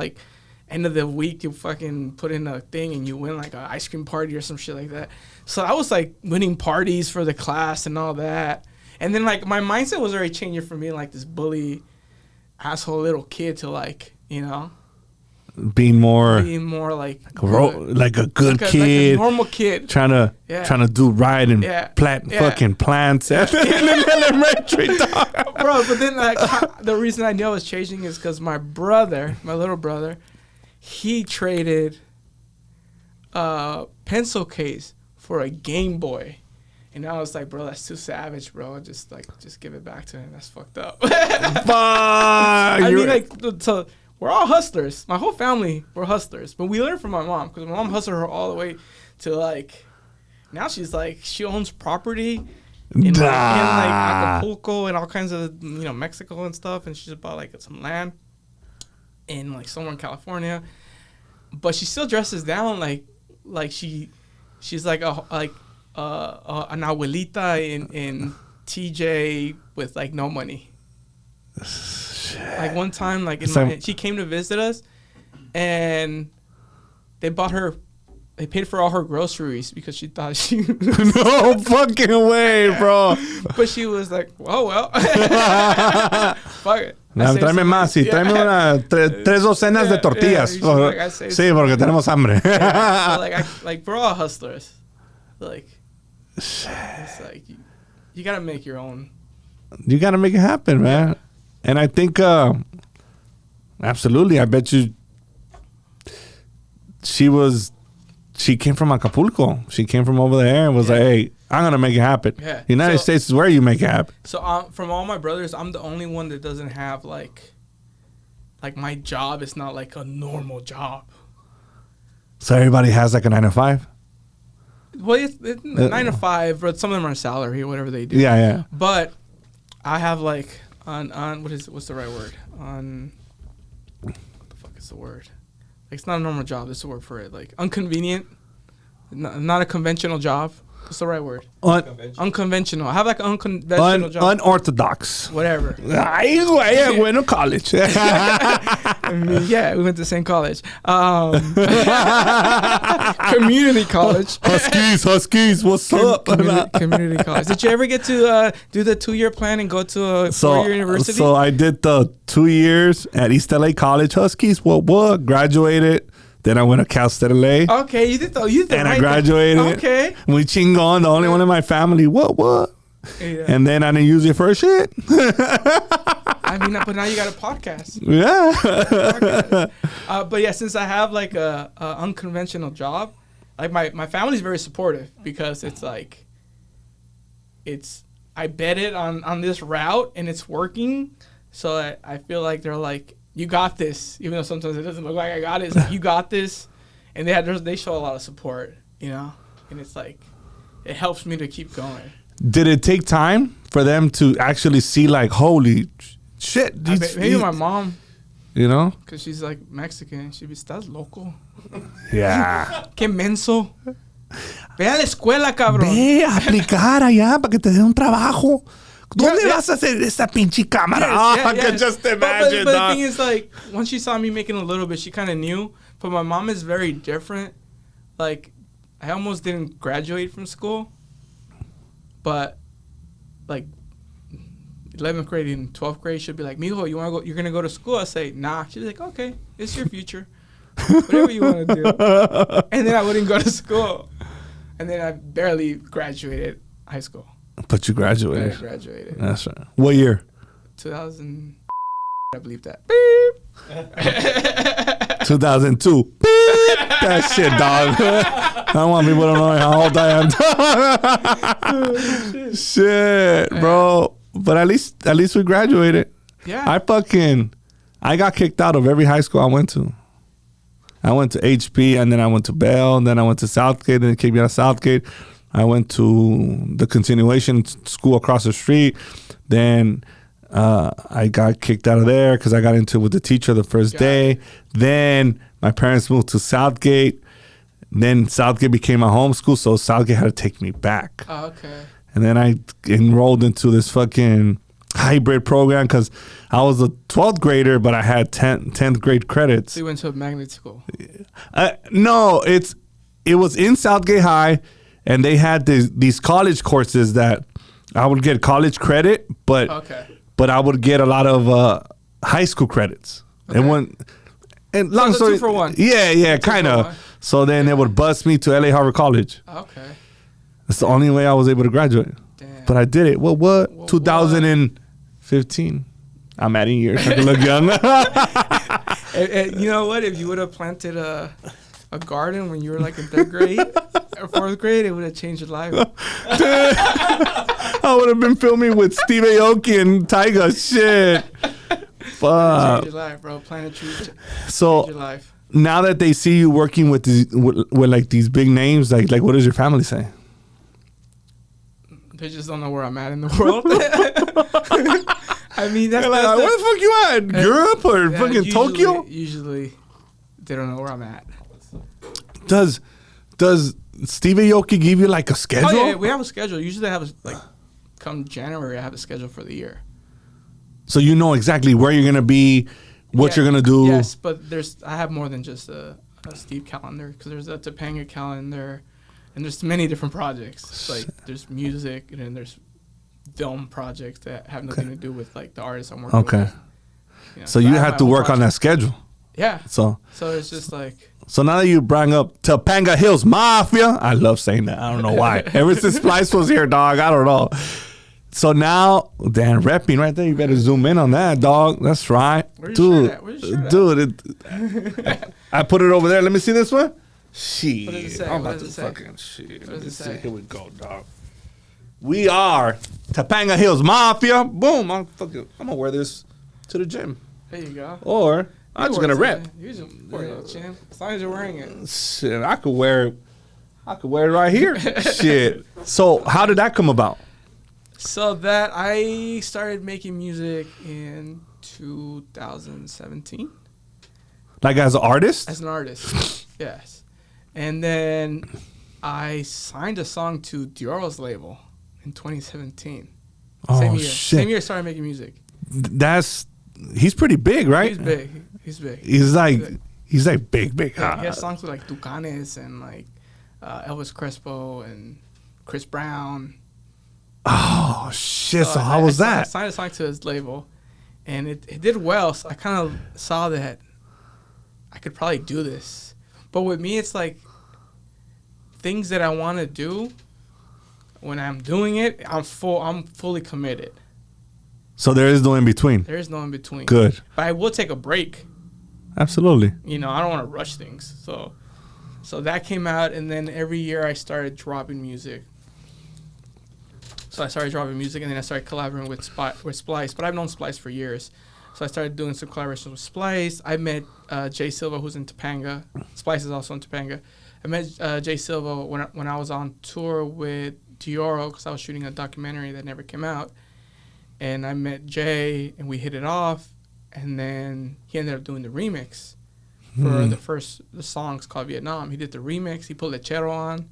end of the week you fucking put in a thing and you win like an ice cream party or some shit like that. So I was like winning parties for the class and all that. And then like my mindset was already changing from being like this bully asshole little kid to like, you know, being more like like a good kid, like a normal kid, trying to do right and plant fucking plants in the elementary, dog. Bro. But then like the reason I knew I was changing is because my little brother, he traded a pencil case for a Game Boy. And I was like, bro, that's too savage, bro. Just give it back to him. That's fucked up. I mean, like, so we're all hustlers. My whole family, we're hustlers. But we learned from my mom because my mom hustled her all the way to like, now she's like, she owns property in like Acapulco and all kinds of, you know, Mexico and stuff. And she just bought like some land in like somewhere in California. But she still dresses down like she's like an abuelita in TJ with like no money. Like one time, like she came to visit us, and they paid for all her groceries because she thought she was no fucking way, bro. But she was like, oh well. Fuck it. Tráeme más y tráeme tres docenas de tortillas. Sí, porque tenemos hambre. Like we're all hustlers. Like it's like you gotta make your own. You gotta make it happen, man. And I think absolutely, I bet you she came from Acapulco. She came from over there and was like, hey, I'm gonna make it happen. Yeah. United States is where you make it happen. So from all my brothers, I'm the only one that doesn't have like my job is not like a normal job. So everybody has like a 9 to 5? Well, it's 9 to 5, but some of them are salary or whatever they do. Yeah. But I have like on what's the right word? What the fuck is the word? Like, it's not a normal job. There's a word for it. Like inconvenient, not a conventional job. What's the right word? Unconventional. I have like an unconventional job. Unorthodox. Whatever. I went to college. I mean, yeah, we went to the same college. Community college. Huskies, what's up? Community college. Did you ever get to do the 2-year plan and go to a 4-year university? So I did the 2 years at East LA College. Huskies, what? Graduated. Then I went to Cal State LA. Okay, you did and I graduated. Okay. We chingon, the only one in my family. What? Yeah. And then I didn't use it for shit. I mean, but now you got a podcast. Yeah. But yeah, since I have like a unconventional job, like my family's very supportive because it's like, I bet it on this route and it's working. So I feel like they're like, you got this, even though sometimes it doesn't look like I got it. It's like, you got this. And they show a lot of support, you know? And it's like, it helps me to keep going. Did it take time for them to actually see like, holy shit? Maybe my mom. You know? Because she's like Mexican. She'd be, ¿estás loco? Yeah. Qué menso. Ve a la escuela, cabrón. Ve a aplicar allá para que te dé un trabajo. ¿Dónde vas a hacer esa pinche cámara? I can just imagine. But the thing is, like, once she saw me making a little bit, she kind of knew. But my mom is very different. Like, I almost didn't graduate from school. But, like, 11th grade and 12th grade, she'll be like, mijo, you want to go? You're going to go to school? I say, nah. She'll be like, okay, it's your future. Whatever you want to do. And then I wouldn't go to school. And then I barely graduated high school. But you graduated. I graduated. That's right. What year? 2000. I believe that. 2002. Beep. That shit, dog. I don't want people to know how old I am. Shit, bro. But at least we graduated. Yeah. I got kicked out of every high school I went to. I went to HP, and then I went to Bell, and then I went to Southgate, and they kicked me out of Southgate. I went to the continuation school across the street. Then I got kicked out of there because I got into it with the teacher the first day. Then my parents moved to Southgate. Then Southgate became my home school, so Southgate had to take me back. Oh, okay. And then I enrolled into this fucking hybrid program because I was a 12th grader, but I had 10th grade credits. So you went to a magnet school? No, it was in Southgate High, and they had these college courses that I would get college credit, but I would get a lot of high school credits. Okay. And long so story, 2 for 1. Yeah, kind of. So then they would bus me to LA Harvard College. Okay. That's the only way I was able to graduate. Damn. But I did it. What? 2015. I'm adding years. I can look young. And you know what? If you would have planted a garden when you were like in 3rd grade or 4th grade, it would have changed your life. I would have been filming with Steve Aoki and Tyga. Shit. Fuck. Change your life, bro. Plant a tree. So Change your life. now that they see you working with like these big names, like what does your family say? They just don't know where I'm at in the world. I mean, that's Like, where the fuck you at? Europe or fucking Tokyo? Usually, they don't know where I'm at. Does Steve Aoki give you like a schedule? Oh yeah, we have a schedule. Usually, I have come January, I have a schedule for the year. So you know exactly where you're gonna be, what you're gonna do. Yes, but I have more than just a Steve calendar because there's a Topanga calendar, and there's many different projects. Like there's music, and then there's film projects that have nothing to do with like the artists I'm working with. Okay. So you have to work on that schedule. Yeah. So it's just like. So now that you bring up Topanga Hills Mafia, I love saying that. I don't know why. Ever since Splice was here, dog, I don't know. So now, damn, repping right there. You better zoom in on that, dog. That's right. Where's your shirt at? Where's your shirt dude. I put it over there. Let me see this one. Shit. What does it say? I'm What about to does it say? fucking shit. Let me see. say? Here we go, dog. We are Topanga Hills Mafia. Boom. I'm gonna wear this to the gym. There you go. Or I'm just gonna rep. You just wear it, champ. As long as you're wearing it. Shit, I could wear it right here. Shit. So how did that come about? So that I started making music in 2017. Like as an artist? As an artist, yes. And then I signed a song to Dioro's label in 2017. Oh, Same year. shit. Same year I started making music. He's pretty big, right? He's big. He's big. He's like big. Yeah, he has songs with like Tucanes and like Elvis Crespo and Chris Brown. Oh shit! So how was that? I signed a song to his label, and it did well. So I kind of saw that I could probably do this. But with me, it's like things that I want to do. When I'm doing it, I'm fully committed. So there is no in between. There is no in between. Good. But I will take a break. Absolutely. You know, I don't want to rush things. So that came out, and then every year I started dropping music. So I started dropping music, and then I started collaborating with Splice. But I've known Splice for years. So I started doing some collaborations with Splice. I met Jay Silva, who's in Topanga. Splice is also in Topanga. I met Jay Silva when I was on tour with Dioro, because I was shooting a documentary that never came out. And I met Jay, and we hit it off. And then he ended up doing the remix for the song's called Vietnam. He did the remix. He put Lechero on.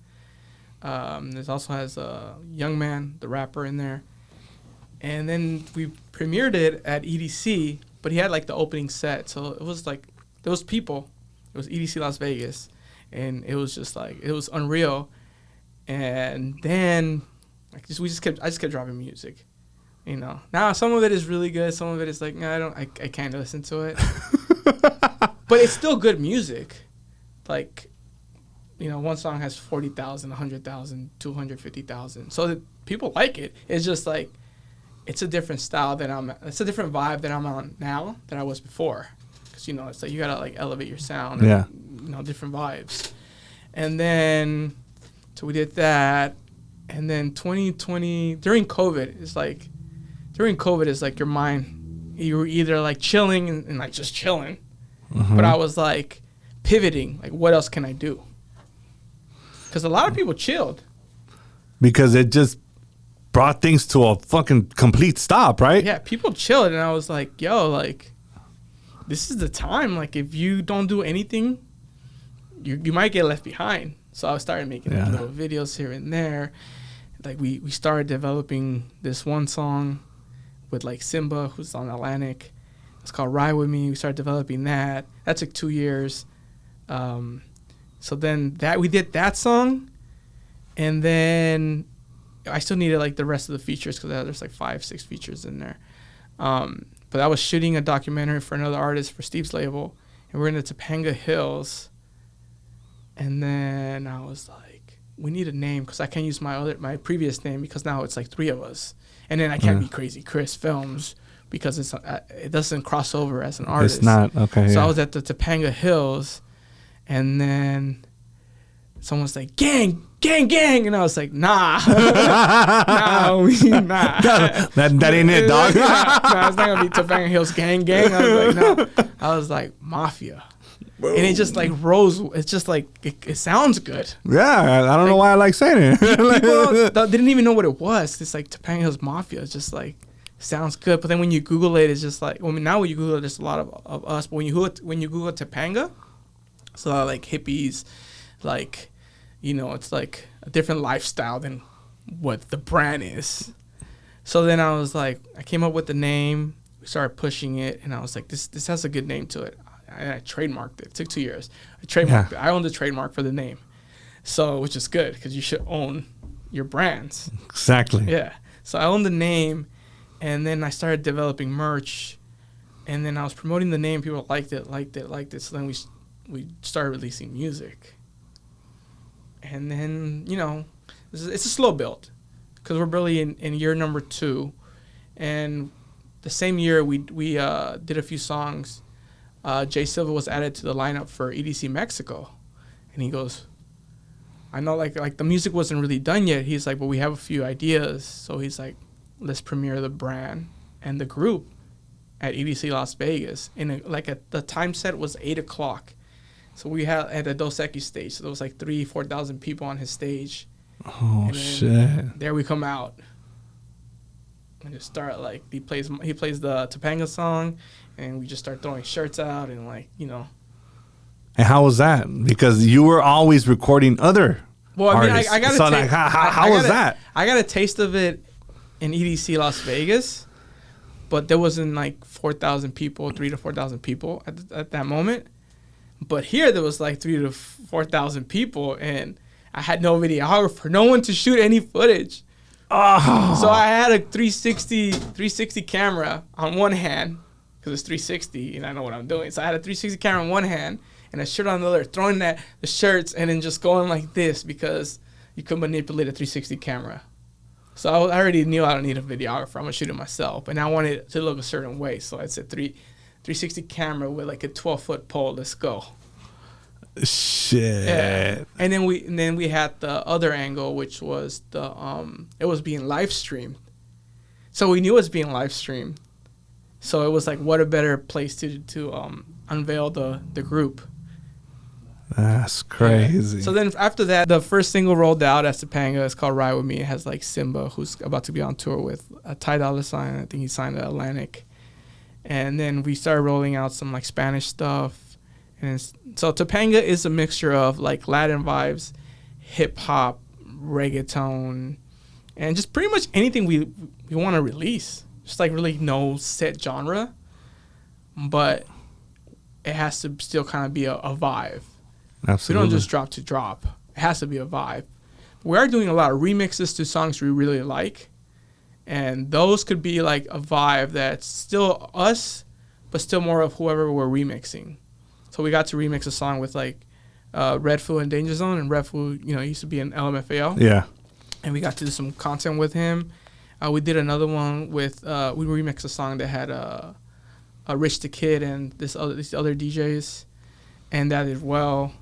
There's also has Young Man, the rapper, in there. And then we premiered it at EDC, but he had like the opening set. So it was like, there was people. It was EDC Las Vegas. And it was just like, it was unreal. And then I just kept dropping music. You know, now some of it is really good. Some of it is like, no, I can't listen to it. But it's still good music. Like, you know, one song has 40,000, 100,000, 250,000. So that people like it. It's just like, it's a different style it's a different vibe that I'm on now than I was before. Because, you know, it's like you got to like elevate your sound. Yeah. And, you know, different vibes. And then, so we did that. And then 2020, during COVID, it's like your mind, you were either like chilling and like just chilling. Mm-hmm. But I was like pivoting, like what else can I do? Because a lot of people chilled. Because it just brought things to a fucking complete stop, right? Yeah, people chilled, and I was like, yo, like, this is the time. Like, if you don't do anything, you might get left behind. So I started making little videos here and there. Like, we started developing this one song with like Simba, who's on Atlantic. It's called Ride With Me. We started developing that. That took 2 years. So then we did that song, and then I still needed like the rest of the features because there's like 5-6 features in there. But I was shooting a documentary for another artist for Steve's label, and we're in the Topanga Hills. And then I was like, we need a name because I can't use my previous name because now it's like 3 of us, and then I can't be Crazy Chris Films because it doesn't cross over as an artist. It's not okay. So I was at the Topanga Hills, and then someone was like, gang, and I was like, nah, nah. That ain't it, dog. Nah, it's not gonna be Topanga Hills gang. I was like, no. I was like, Mafia. And it just like rose. It's just like it sounds good. Yeah, I don't know why I like saying it. People didn't even know what it was. It's like Topanga Hills Mafia. It's just like sounds good. But then when you Google it, it's just like now when you Google it, there's a lot of us. But when you Google Topanga, it's a lot of like hippies, like it's like a different lifestyle than what the brand is. So then I was like, I came up with the name. We started pushing it, and I was like, this has a good name to it. I trademarked it. It took 2 years. I trademarked it. I own the trademark for the name, so which is good because you should own your brands. Exactly. Yeah. So I owned the name, and then I started developing merch, and then I was promoting the name. People liked it. So then we started releasing music, and then it's a slow build because we're barely in year number 2, and the same year we did a few songs. Jay Silva was added to the lineup for EDC Mexico, and he goes, I know like the music wasn't really done yet. He's like, but we have a few ideas. So he's like, let's premiere the brand and the group at EDC Las Vegas. And at the time set was 8:00. So we had at the Dos Equis stage. So there was like 3,000-4,000 people on his stage. Oh shit! There we come out. And just start like he plays the Topanga song, and we just start throwing shirts out and And how was that? Because you were always recording other artists. I got so like, how was that? I got a taste of it in EDC Las Vegas, but there wasn't like 4,000 people, 3,000 to 4,000 people at that moment. But here there was like 3,000 to 4,000 people, and I had no videographer, no one to shoot any footage. Oh. So I had a 360 camera on one hand, because it's 360 and I know what I'm doing. So I had a 360 camera on one hand and a shirt on the other, throwing the shirts and then just going like this because you could manipulate a 360 camera. So I already knew I don't need a videographer. I'm going to shoot it myself. And I wanted it to look a certain way. So it's a 360 camera with like a 12-foot pole. Let's go. Shit. Yeah. And then we had the other angle, which was it was being live streamed. So we knew it was being live streamed. So it was like, what a better place to unveil the group. That's crazy. Yeah. So then after that, the first single rolled out as Topanga. It's called Ride With Me. It has like Simba, who's about to be on tour with Tyga. I think he signed to Atlantic. And then we started rolling out some like Spanish stuff. And so Topanga is a mixture of like Latin vibes, hip hop, reggaeton, and just pretty much anything we want to release. Just like really no set genre, but it has to still kind of be a vibe. Absolutely. We don't just drop to drop. It has to be a vibe. We are doing a lot of remixes to songs we really like, and those could be like a vibe that's still us, but still more of whoever we're remixing. So we got to remix a song with like Redfoo and Danger Zone, and Redfoo, used to be in LMFAO. Yeah. And we got to do some content with him. We did another one with we remixed a song that had a Rich the Kid and these other DJs, and that did well.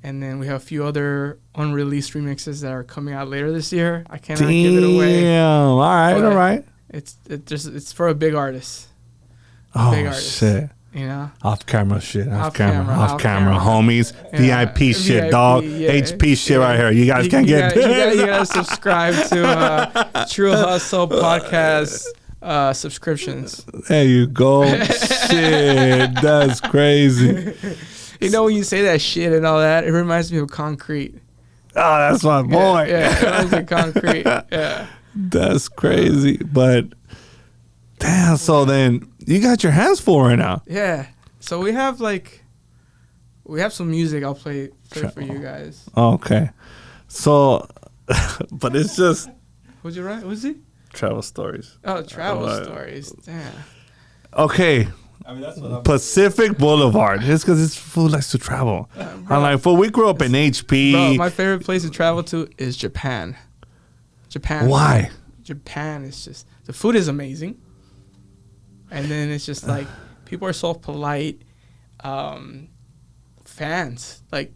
And then we have a few other unreleased remixes that are coming out later this year. I cannot give it away. Damn. All right. It's for a big artist. Big artist. Shit. Off camera shit. Off camera, homies. Yeah. VIP shit, dog. Yeah. HP shit right here. You guys can't get you gotta subscribe to True Hustle podcast subscriptions. There you go. Shit. That's crazy. When you say that shit and all that, it reminds me of Concrete. Oh, that's my boy. Yeah, it reminds me of Concrete. Yeah. That's crazy. But Damn. So then you got your hands full right now. Yeah. So we have some music I'll play for you guys. Okay. So, but it's just What'd you write? What's it? travel stories. Oh, travel stories. Damn. Okay. I mean, that's what I'm Pacific Boulevard. It's because this fool likes to travel. I'm like, fool, we grew up in HP. Bro, my favorite place to travel to is Japan. Japan. Why? Japan is just, the food is amazing. And then it's just like, people are so polite. Fans, like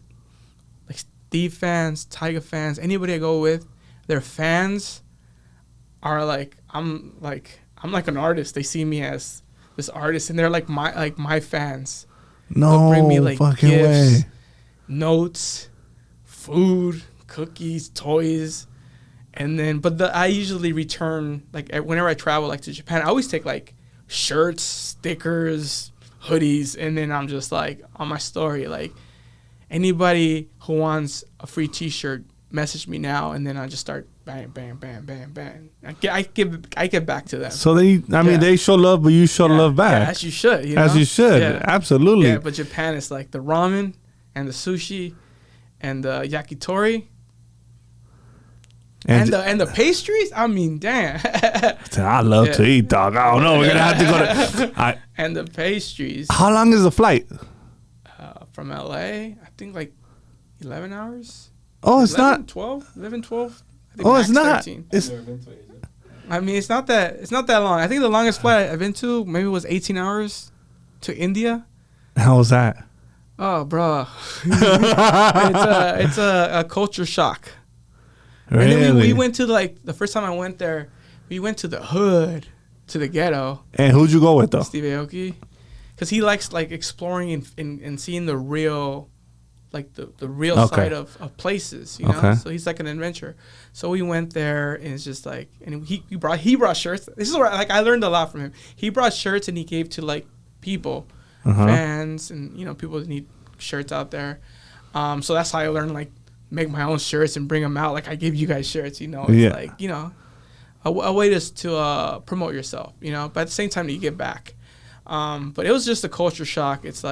Steve fans, Tyga fans, anybody I go with, their fans are like, I'm like an artist. They see me as this artist, and they're like my fans. No They'll bring me like fucking gifts, way. notes, food, cookies, toys, and then I usually return, like whenever I travel like to Japan, I always take like shirts, stickers, hoodies, and then I'm just like on my story, like anybody who wants a free T-shirt, message me now, and then I just start bang, bang, bang, bang, bang. I get back to them. So they show love, but you show love back. Yeah, as you should. You know? As you should. Yeah. Absolutely. Yeah, but Japan is like the ramen and the sushi and the yakitori and the pastries. I mean, damn. I love to eat, dog. I don't know. We're gonna have to go to. And the pastries. How long is the flight? From LA, I think like 11 hours. Oh, it's 11, not 12, 11, 12. I think Oh, max it's not. 13. It's never been to Asia. I mean, it's not that long. I think the longest flight I've been to maybe was 18 hours to India. how was that? Oh, bro. it's a culture shock. Really? And then we went to the first time I went there, we went to the hood, to the ghetto. And who'd you go with though? Steve Aoki. Because he likes exploring and seeing the real, the real Okay. side of places, you know? Okay. So he's like an adventure. So we went there and it's just like, and he brought shirts. This is where I learned a lot from him. He brought shirts and he gave to people, fans, and people that need shirts out there. So that's how I learned make my own shirts and bring them out. Like I give you guys shirts, It's a way to promote yourself, but at the same time that you give back. But it was just a culture shock. It's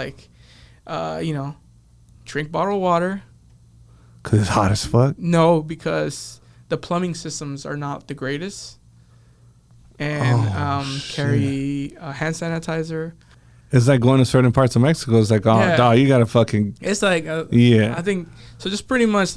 drink bottled water. Cause it's hot as fuck. No, because the plumbing systems are not the greatest. And carry hand sanitizer. It's like going to certain parts of Mexico. It's like, Yeah. dog, you gotta fucking. It's like, Yeah. I think, so just pretty much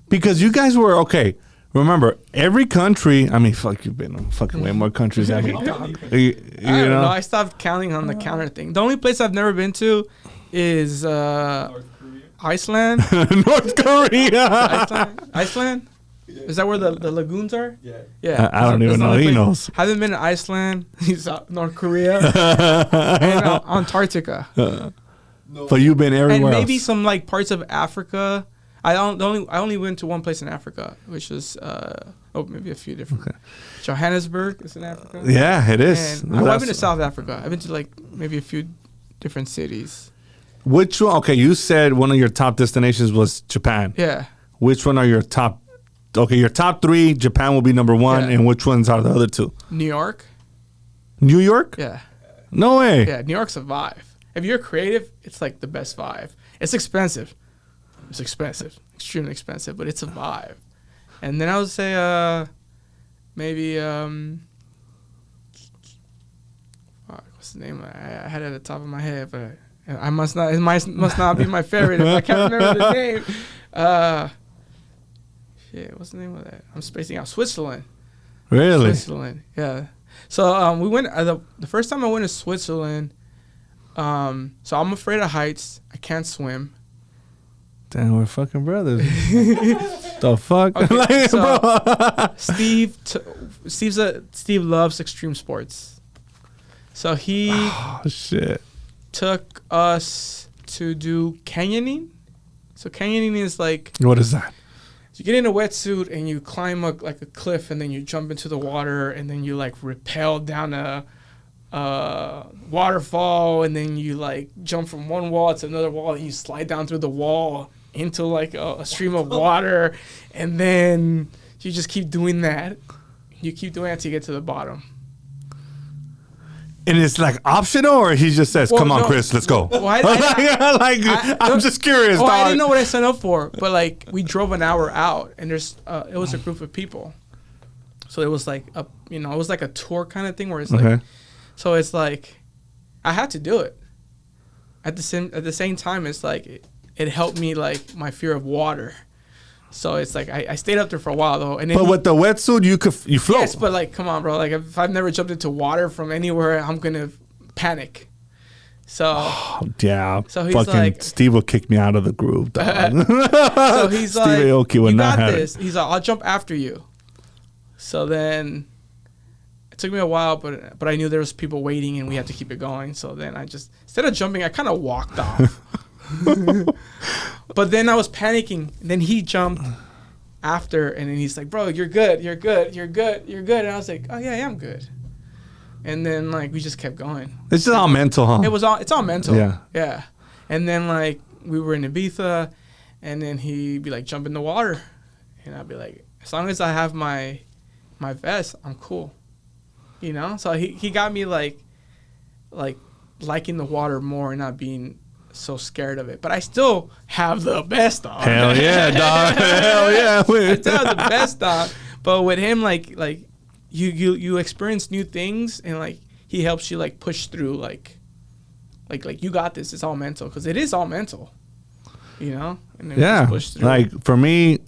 Because you guys were okay. Remember, every country. I mean, fuck, you've been in fucking way more countries than me. You I don't know? know. I stopped counting on the counter thing. The only place I've never been to is North Korea. Iceland. North Korea. Iceland? Is that where the lagoons are? Yeah. Yeah. I don't That's even the know. only He place. knows. Haven't been to Iceland. He's North Korea and Antarctica. But you've been And everywhere maybe else. some parts of Africa. I only went to one place in Africa, which was maybe a few different. Okay. Johannesburg is in Africa. Yeah, it is. And I've been to South Africa. I've been to maybe a few different cities. Which one? Okay, you said one of your top destinations was Japan. Yeah. Which one are your top? Okay, your top three. Japan will be number one, Yeah. and which ones are the other two? New York. New York? Yeah. No way. Yeah. New York's a vibe. If you're creative, it's the best vibe. It's expensive. It's expensive. Extremely expensive, but it's a vibe. And then I would say maybe what's the name? I had it at the top of my head, but I must not. It must not be my favorite if I can't remember the name. What's the name of that? I'm spacing out. Switzerland. Really? Switzerland. Yeah. So we went the first time I went to Switzerland. So I'm afraid of heights. I can't swim. Damn, we're fucking brothers. The fuck? Okay, so Steve loves extreme sports. So he Oh shit. took us to do canyoning. So canyoning is What is that? you get in a wetsuit and you climb a cliff and then you jump into the water and then you rappel down a waterfall and then you jump from one wall to another wall and you slide down through the wall into a stream of water and then you just keep doing that. you keep doing it until you get to the bottom. And it's like optional, or he just says, Well, "Come on, no. Chris, let's go." Well, I'm just curious. I dog. didn't know what I signed up for, but like we drove an hour out, and it was a group of people, so it was like it was like a tour kind of thing where it's like, Okay. so it's like, I had to do it. At the same time, it's like it helped me like my fear of water, so it's like I stayed up there for a while though, and then But with the wetsuit, you float. yes, but like come on, bro, like if I've never jumped into water from anywhere, I'm gonna panic. So. Yeah, So he's fucking like- Steve will kick me out of the group. Dog. So he's Steve like, Aoki would you not got have this. it. He's like, I'll jump after you. So then it took me a while, but I knew there was people waiting and we had to keep it going. So then I just, instead of jumping, I kind of walked off. But then I was panicking. And then he jumped after, and then he's like, bro, you're good. You're good. You're good. You're good. And I was like, oh, yeah, I am good. And then, like, we just kept going. It's just all mental, huh? It's all mental. Yeah. Yeah. And then, like, we were in Ibiza, and then he'd be like, jump in the water. And I'd be like, as long as I have my vest, I'm cool. You know? So he got me, like liking the water more and not being so scared of it. But I still have the vest on. Hell yeah, dog. Hell yeah. I still have the vest on. But with him, like you experience new things, and like he helps you like push through like you got this. It's all mental, because it is all mental, you know. And then we Yeah, just push through. like for me,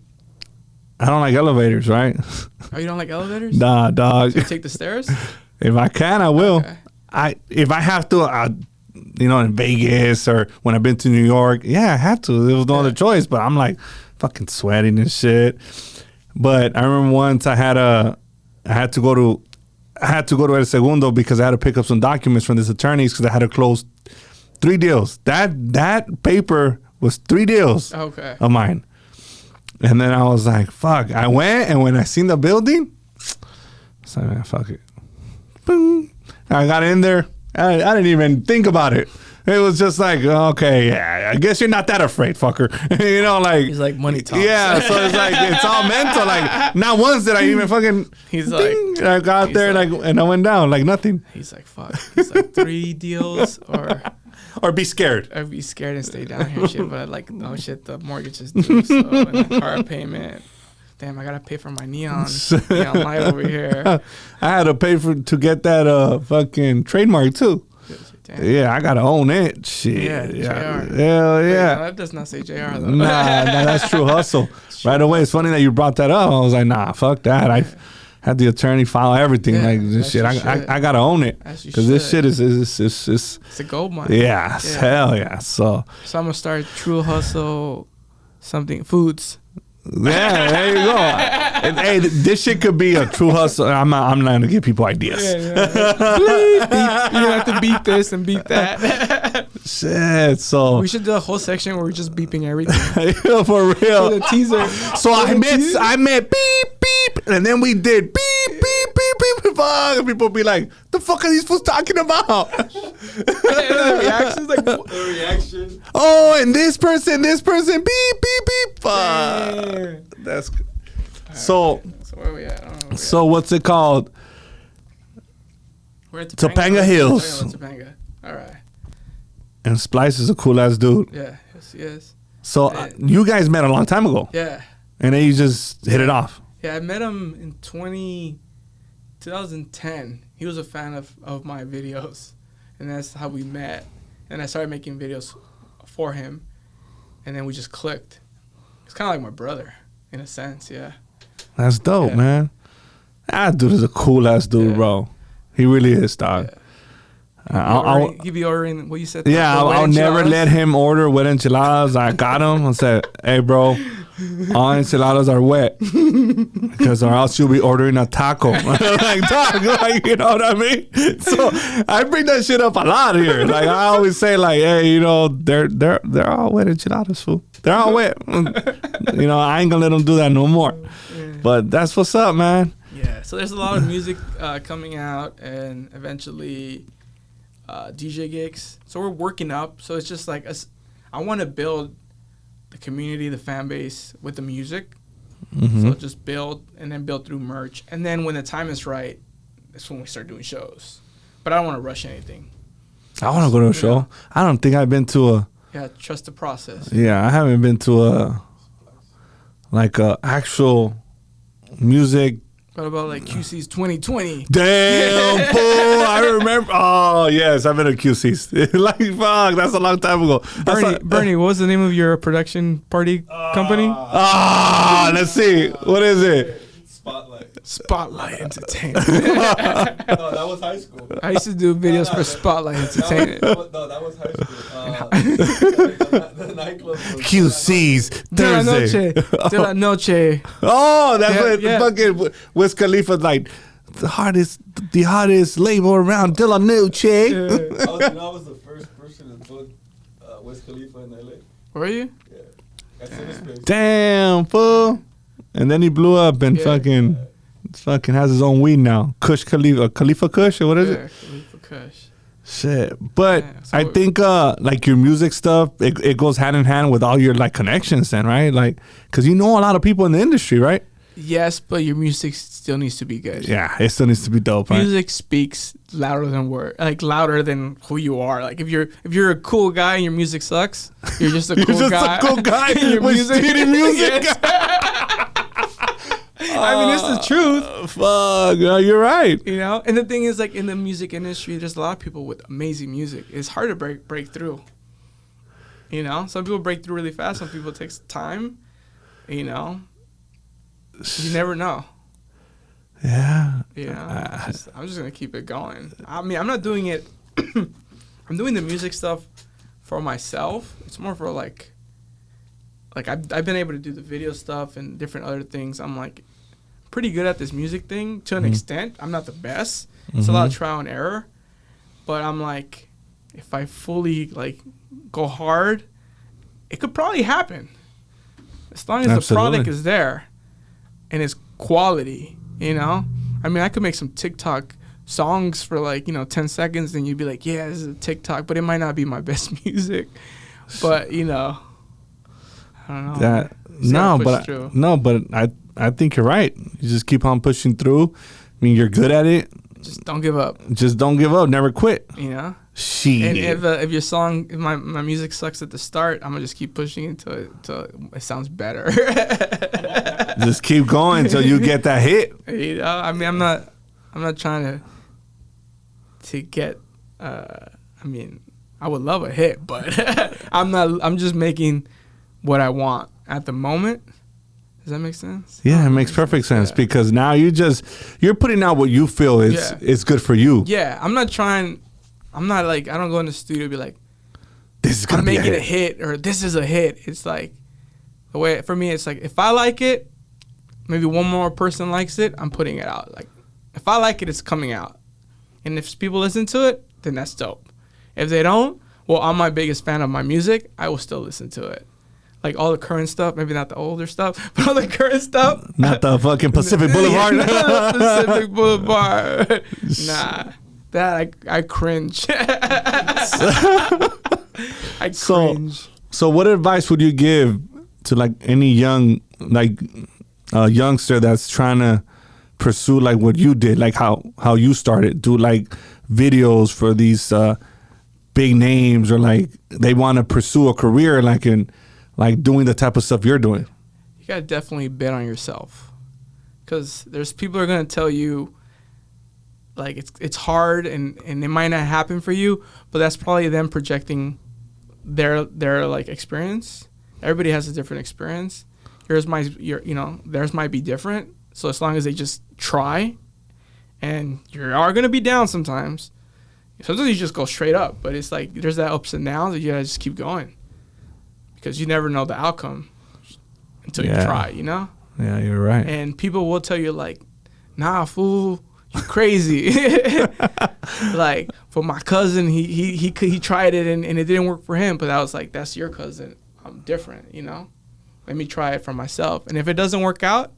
I don't like elevators, right? Oh, you don't like elevators? Nah, dog. You take the stairs? If I can, I will. Okay. If I have to, in Vegas or when I've been to New York, yeah, I had to. There was no other choice. But I'm like fucking sweating and shit. But I remember once I had to go to El Segundo because I had to pick up some documents from this attorneys because I had to close 3 deals. That paper was 3 deals Okay. of mine. And then I was like, fuck. I went, and when I seen the building, I was like, man, fuck it. Boom. I got in there. I didn't even think about it. It was just like, okay, yeah, I guess you're not that afraid, fucker. Like. He's like, money talks. Yeah, so it's like, it's all mental. Like, not once did I even fucking. He's like. Ding, I got there, and I went down, like nothing. He's like, fuck. He's like, 3 deals Or be scared. I'd be scared and stay down here and shit. But I like, oh shit, the mortgage is due, so, and the car payment. Damn, I gotta pay for my neon light over here. I had to pay to get that fucking trademark too. Damn. Yeah, I gotta own it. Shit. Yeah, JR. Hell Wait, yeah. no, that does not say JR though. Nah, that's true hustle. Right away. It's funny that you brought that up. I was like, nah, fuck that. I had the attorney file everything. Yeah, Like this that's shit. your shit. I gotta own it. As you Because this should. shit is It's a gold mine. yeah, Yeah. hell yeah. So I'm gonna start True Hustle something foods. yeah, there you go. And, hey, this shit could be a true hustle. I'm not gonna give people ideas. Beep, beep. You have to beep this and beep that. Shit. So We should do a whole section where we're just beeping everything. for For real. the teaser. So I For the met teaser. beep beep, and then we did beep beep beep beep. Fuck, and people be like, "The fuck are these fools talking about?" The reactions like, The reaction. Oh, and this person, beep beep beep. Fuck. That's good. So so where are we at? I don't know where we at. so what's it called? We're at Topanga Hills. Topanga. All right. And Splice is a cool ass dude. Yeah. Yes. So you guys met a long time ago, Yeah. and then you just hit it off. Yeah. I met him in 2010. He was a fan of my videos, and that's how we met. And I started making videos for him, and then we just clicked. It's kind of like my brother, in a sense. Yeah. That's dope, Yeah. man. That dude is a cool ass dude, Yeah. bro. He really is, dog. He'd be ordering what you said. Yeah, I'll never let him order wet enchiladas. I got him. I said, hey, bro, all enchiladas are wet because or else you'll be ordering a taco. Like, dog, like, you know what I mean? So I bring that shit up a lot here. Like, I always say, like, hey, they're all wet enchiladas, fool. They're all wet. I ain't gonna let them do that no more. But that's what's up, man. Yeah, so there's a lot of music coming out, and eventually DJ gigs. So we're working up. So it's just like I want to build the community, the fan base with the music, So just build and then build through merch. And then when the time is right, that's when we start doing shows. But I don't want to rush anything. I want to go to a show. I don't think I've been to a. Yeah, trust the process. Yeah, I haven't been to a actual music. What about like QC's 2020? Damn, fool! I remember. Oh yes, I've been to QC's. Like fuck, that's a long time ago. Bernie, what was the name of your production party company? Let's see. What is it? Spotlight Entertainment. No, that was high school. I used to do videos for Spotlight Entertainment. No, that was high school. The nightclub was QC's De la Thursday. Noche. De la Noche. Oh, that's Yeah, what yeah. fucking Wiz Khalifa's like. The hottest label around De La Noche. I was the first person to book Wiz Khalifa in LA. Were you? Yeah. At Cinespace. Damn, fool. And then he blew up and fucking has his own weed now. Khalifa Kush, or what is it? Khalifa Kush. Shit. But Yeah, so I think like your music stuff, it goes hand in hand with all your like connections then, right? Like, cause you know a lot of people in the industry, right? Yes, but your music still needs to be good. Yeah, it still needs to be dope, right? Music speaks louder than word, like louder than who you are. Like if you're a cool guy and your music sucks, you're just a You're cool just guy. a cool guy And your with music- shitty music. Yes. I mean, it's the truth. Fuck, you're right. You know, and the thing is, like in the music industry, there's a lot of people with amazing music. It's hard to break through. You know, some people break through really fast. Some people it takes time. You know, you never know. Yeah. You know, I'm just gonna keep it going. I mean, I'm not doing it. I'm doing the music stuff for myself. It's more for like I've been able to do the video stuff and different other things. I'm like pretty good at this music thing to an extent. I'm not the best. It's a lot of trial and error, but I'm like, if I fully like go hard, it could probably happen. As long as the product is there and it's quality, you know? I mean, I could make some TikTok songs for like, 10 seconds and you'd be like, yeah, this is a TikTok, but it might not be my best music. But, I don't know. But I think you're right. You just keep on pushing through. I mean, you're good at it. Just don't give up, Just don't give up. Never quit. you know? Shit. And if your song, if my music sucks at the start, I'm gonna just keep pushing until it sounds better. Just keep going until you get that hit. You know, I mean, I'm not trying to get. I mean, I would love a hit, but I'm just making what I want at the moment. Does that make sense? Yeah, it makes perfect sense because now you're putting out what you feel is good for you. Yeah, I'm not like, I don't go in the studio and be like, This is gonna I'm be making a a hit. hit or this is a hit. It's like the way for me. It's like if I like it, maybe one more person likes it, I'm putting it out. Like if I like it, it's coming out, and if people listen to it, then that's dope. If they don't, well, I'm my biggest fan of my music. I will still listen to it. Like all the current stuff, maybe not the older stuff, but all the current stuff. Not the fucking Pacific Boulevard. Pacific Boulevard. Nah. That I cringe. I cringe. So what advice would you give to like any young youngster that's trying to pursue like what you did, like how you started, do like videos for these big names, or like they want to pursue a career like in like doing the type of stuff you're doing? You gotta definitely bet on yourself, because there's people who are gonna tell you like it's hard and it might not happen for you, but that's probably them projecting their like experience. Everybody has a different experience. Theirs might be different. So as long as they just try, and you are gonna be down sometimes. Sometimes you just go straight up, but it's like there's that ups and downs that you gotta just keep going, because you never know the outcome until you try. You know. Yeah, you're right. And people will tell you like, nah, fool, you crazy. Like for my cousin, he tried it and it didn't work for him. But I was like, that's your cousin. I'm different, you know. Let me try it for myself. And if it doesn't work out,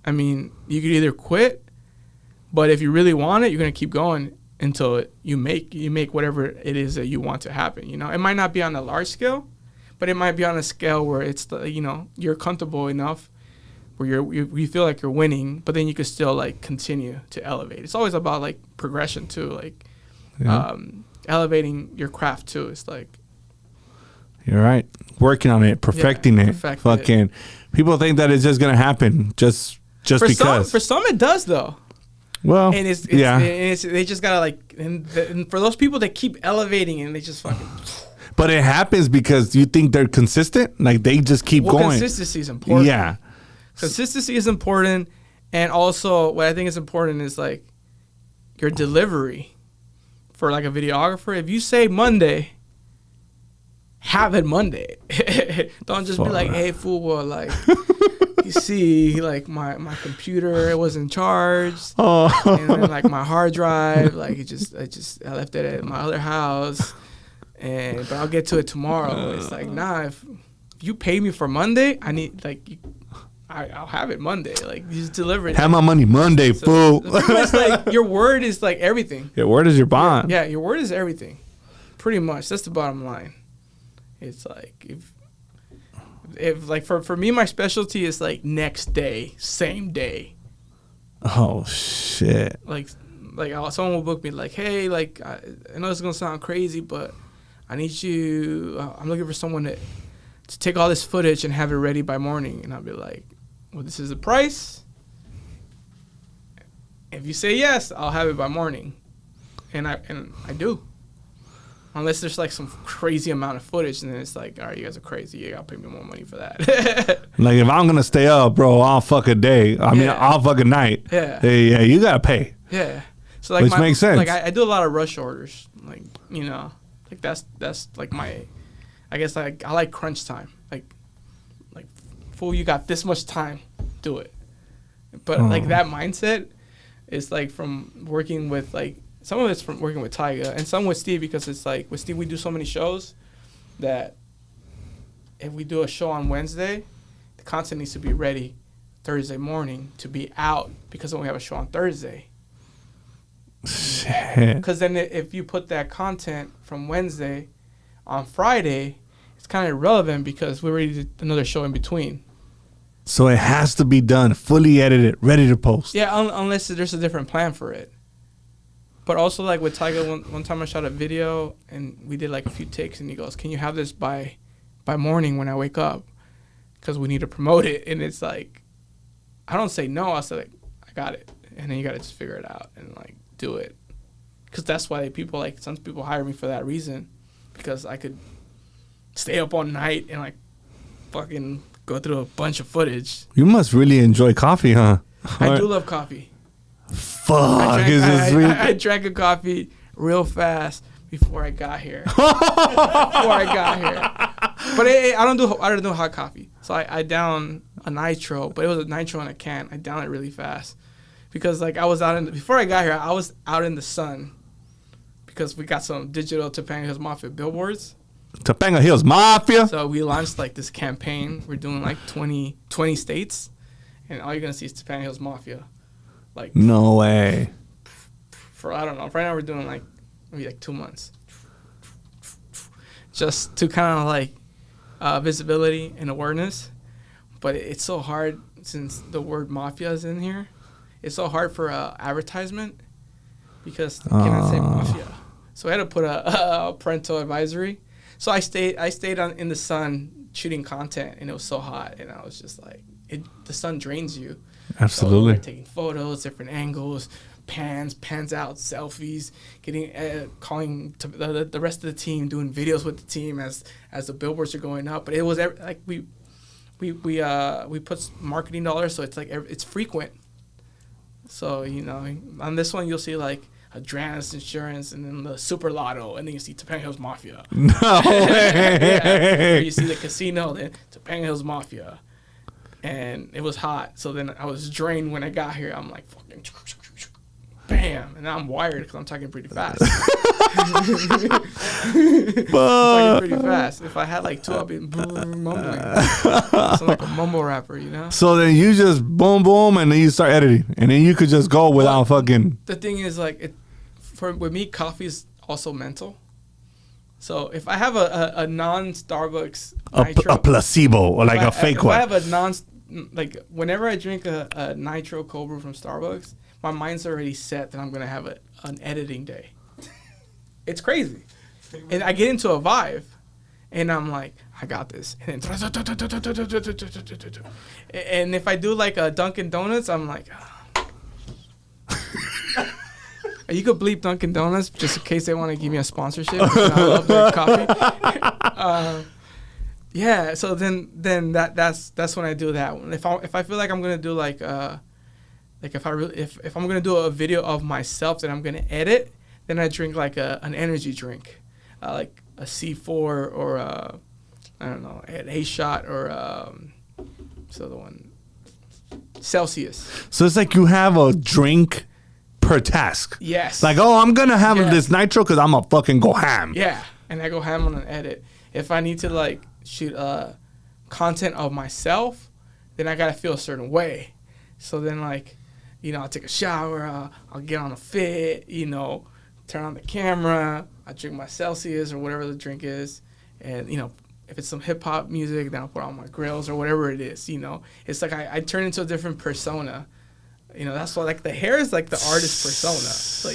I mean, you could either quit, but if you really want it, you're gonna keep going until you make whatever it is that you want to happen. You know, it might not be on a large scale, but it might be on a scale where it's you're comfortable enough where you feel like you're winning, but then you can still like continue to elevate. It's always about like progression too, like elevating your craft too. It's like you're right, working on it, perfecting it. Fucking people think that it's just gonna happen just because. For some it does though. Well, and it's they just gotta like, and for those people that keep elevating and they just fucking. But it happens because you think they're consistent, like they just keep going. Consistency is important. Yeah, consistency is important, and also what I think is important is like your delivery for like a videographer. If you say Monday, have it Monday. Don't just be like, hey fool, well, like you see, like my computer, it wasn't charged, and then like my hard drive, like I left it at my other house, but I'll get to it tomorrow. It's like, nah, if you pay me for Monday, I need like I'll have it Monday. Like you just deliver it. Have my money Monday, fool. It's like your word is like everything. Your word is your bond. Yeah, your word is everything. Pretty much, that's the bottom line. It's like if like for me, my specialty is like next day, same day. Oh shit! Like someone will book me like, hey, like I know it's gonna sound crazy, but I need you. I'm looking for someone to take all this footage and have it ready by morning, and I'll be like, well, this is the price. If you say yes, I'll have it by morning, and I do. Unless there's like some crazy amount of footage, and then it's like, all right, you guys are crazy. You gotta pay me more money for that. Like if I'm gonna stay up, bro, all fucking day. I mean, all fucking night. Yeah. Yeah, you gotta pay. Yeah. So like, which makes sense. Like I do a lot of rush orders. Like like that's like my, I guess like I like crunch time. Like fool, you got this much time, do it. But like that mindset is like from working with like. Some of it's from working with Tyga and some with Steve, because it's like with Steve we do so many shows that if we do a show on Wednesday, the content needs to be ready Thursday morning to be out, because then we have a show on Thursday. Shit. Because then if you put that content from Wednesday on Friday, it's kind of irrelevant because we already did another show in between. So it has to be done, fully edited, ready to post. Yeah, unless there's a different plan for it. But also, like with Tyga, one time I shot a video and we did like a few takes, and he goes, "Can you have this by morning when I wake up? Because we need to promote it." And it's like, I don't say no. I say like, I got it, and then you gotta just figure it out and like do it. Because that's why some people hire me for that reason, because I could stay up all night and like fucking go through a bunch of footage. You must really enjoy coffee, huh? I do love coffee. Fuck. I drank a coffee real fast before I got here. But I don't do hot coffee. So I down a nitro, but it was a nitro in a can. I down it really fast because like I was before I got here, I was out in the sun because we got some digital Topanga Hills Mafia billboards. Topanga Hills Mafia. So we launched like this campaign. We're doing like 20 states, and all you're gonna see is Topanga Hills Mafia. Like no way. For I don't know. Right now we're doing like maybe like 2 months, just to kind of like visibility and awareness. But it's so hard since the word mafia is in here. It's so hard for advertisement because you cannot say mafia. So I had to put a parental advisory. So I stayed in the sun shooting content, and it was so hot, and I was just like, the sun drains you. Absolutely. So taking photos, different angles, pans out, selfies, calling to the rest of the team, doing videos with the team as the billboards are going up. But it was like we put marketing dollars, so it's like it's frequent. So on this one you'll see like Adranus Insurance, and then the Super Lotto, and then you see Topanga Hills Mafia. No way. Yeah. You see the casino, then Topanga Hills Mafia. And it was hot, so then I was drained when I got here. I'm like, fucking, bam, and now I'm wired because I'm talking pretty fast. Talking pretty fast. If I had like two, I'd be mumbling. So like a mumble rapper, So then you just boom, boom, and then you start editing, and then you could just go without fucking. The thing is, like, with me, coffee is also mental. So if I have a non-Starbucks nitro, a placebo or like a fake one. If I have a like whenever I drink a nitro cold brew from Starbucks, my mind's already set that I'm gonna have an editing day. It's crazy, and I get into a vibe, and I'm like, I got this. And if I do like a Dunkin' Donuts, I'm like. You could bleep Dunkin' Donuts just in case they want to give me a sponsorship. I love their coffee. Yeah, so then that's when I do that one. If I feel like I'm gonna do like if I'm gonna do a video of myself that I'm gonna edit, then I drink like an energy drink, like a C4 or I don't know, an A shot or what's the other one? Celsius. So it's like you have a drink per task. Yes. Like, oh, I'm gonna have this nitro because I'm gonna fucking go ham. Yeah, and I go ham on an edit. If I need to like shoot content of myself, then I gotta feel a certain way. So then like, I'll take a shower, I'll get on a fit, turn on the camera, I drink my Celsius or whatever the drink is, and if it's some hip hop music, then I'll put on my grills or whatever it is. It's like I turn into a different persona. That's why like the hair is like the artist persona.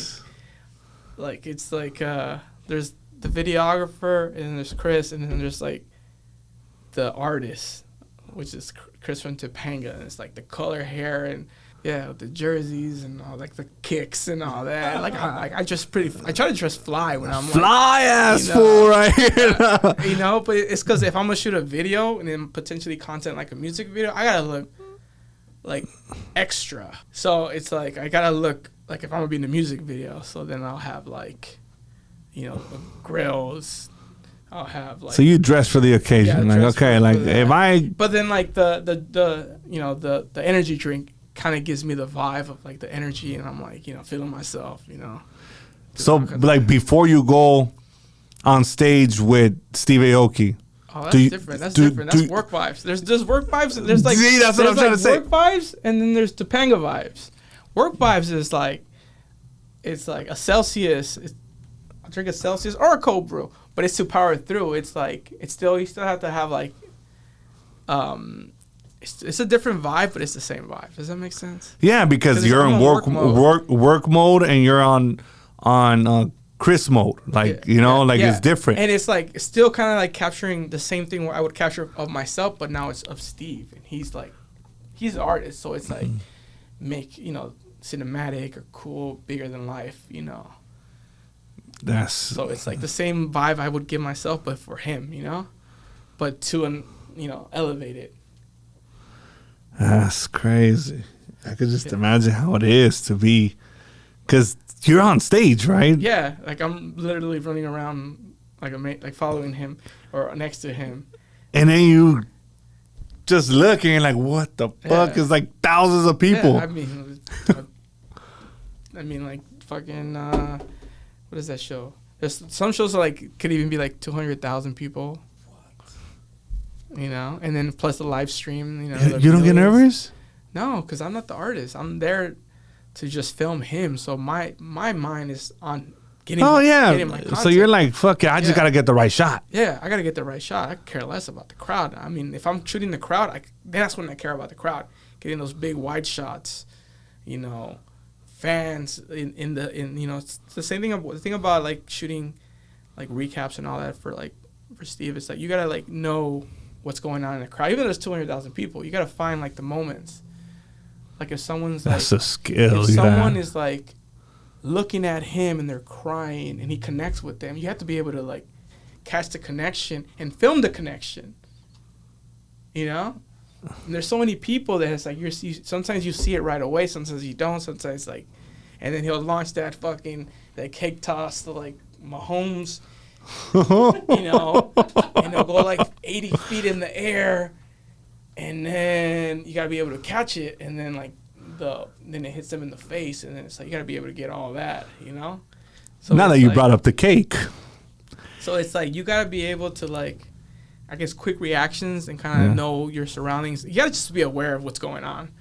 Like it's like there's the videographer and then there's Chris and then there's like the artist, which is Chris from Topanga, and it's like the color hair and the jerseys and all like the kicks and all that. Like I try to dress fly when I'm fly ass fool right here. But it's because if I'm gonna shoot a video and then potentially content like a music video, I gotta look like extra. So it's like I gotta look like if I'm gonna be in the music video, so then I'll have like grills, I'll have like, so you dress for the occasion, like okay, like if I but then like the energy drink kind of gives me the vibe of like the energy, and I'm like feeling myself, so like before you go on stage with Steve Aoki. Oh, that's different. That's different. That's work vibes. There's work vibes. And there's like see, that's what I'm trying to say. Work vibes, and then there's Topanga vibes. Work vibes is like, it's like a Celsius. I'll drink a Celsius or a cold brew, but it's to power through. It's like you still have to have like, it's a different vibe, but it's the same vibe. Does that make sense? Yeah, because you're in work mode, and you're on Chris mode, like it's different, and it's like it's still kind of like capturing the same thing where I would capture of myself, but now it's of Steve, and he's an artist, so it's like make cinematic or cool, bigger than life, so it's like the same vibe I would give myself, but for him, but to elevate it. That's crazy. I could just imagine how it is to be, because you're on stage, right? Yeah, like I'm literally running around like following him or next to him. And then you just looking and like, what the fuck is like thousands of people? Yeah, I mean like fucking what is that show? There's some shows that like could even be like 200,000 people. What? And then plus the live stream. You don't get nervous? No, because I'm not the artist. I'm there to just film him, so my mind is on getting. Oh getting my content. So you're like, fuck it, I just gotta get the right shot. Yeah, I gotta get the right shot. I care less about the crowd. I mean, if I'm shooting the crowd, that's when I care about the crowd. Getting those big wide shots, fans in it's the same thing. The thing about like shooting, like recaps and all that for Steve, it's like you gotta like know what's going on in the crowd. Even though there's 200,000 people, you gotta find like the moments. Like if someone's that's a skill. If someone is like looking at him and they're crying and he connects with them, you have to be able to like catch the connection and film the connection. And there's so many people that it's like sometimes you see it right away, sometimes you don't, sometimes like, and then he'll launch that cake toss to like Mahomes, and he'll go like 80 feet in the air. And then you gotta be able to catch it, and then like then it hits them in the face, and then it's like you gotta be able to get all that, So now that you brought up the cake, so it's like you gotta be able to like, I guess, quick reactions and kind of know your surroundings. You gotta just be aware of what's going on,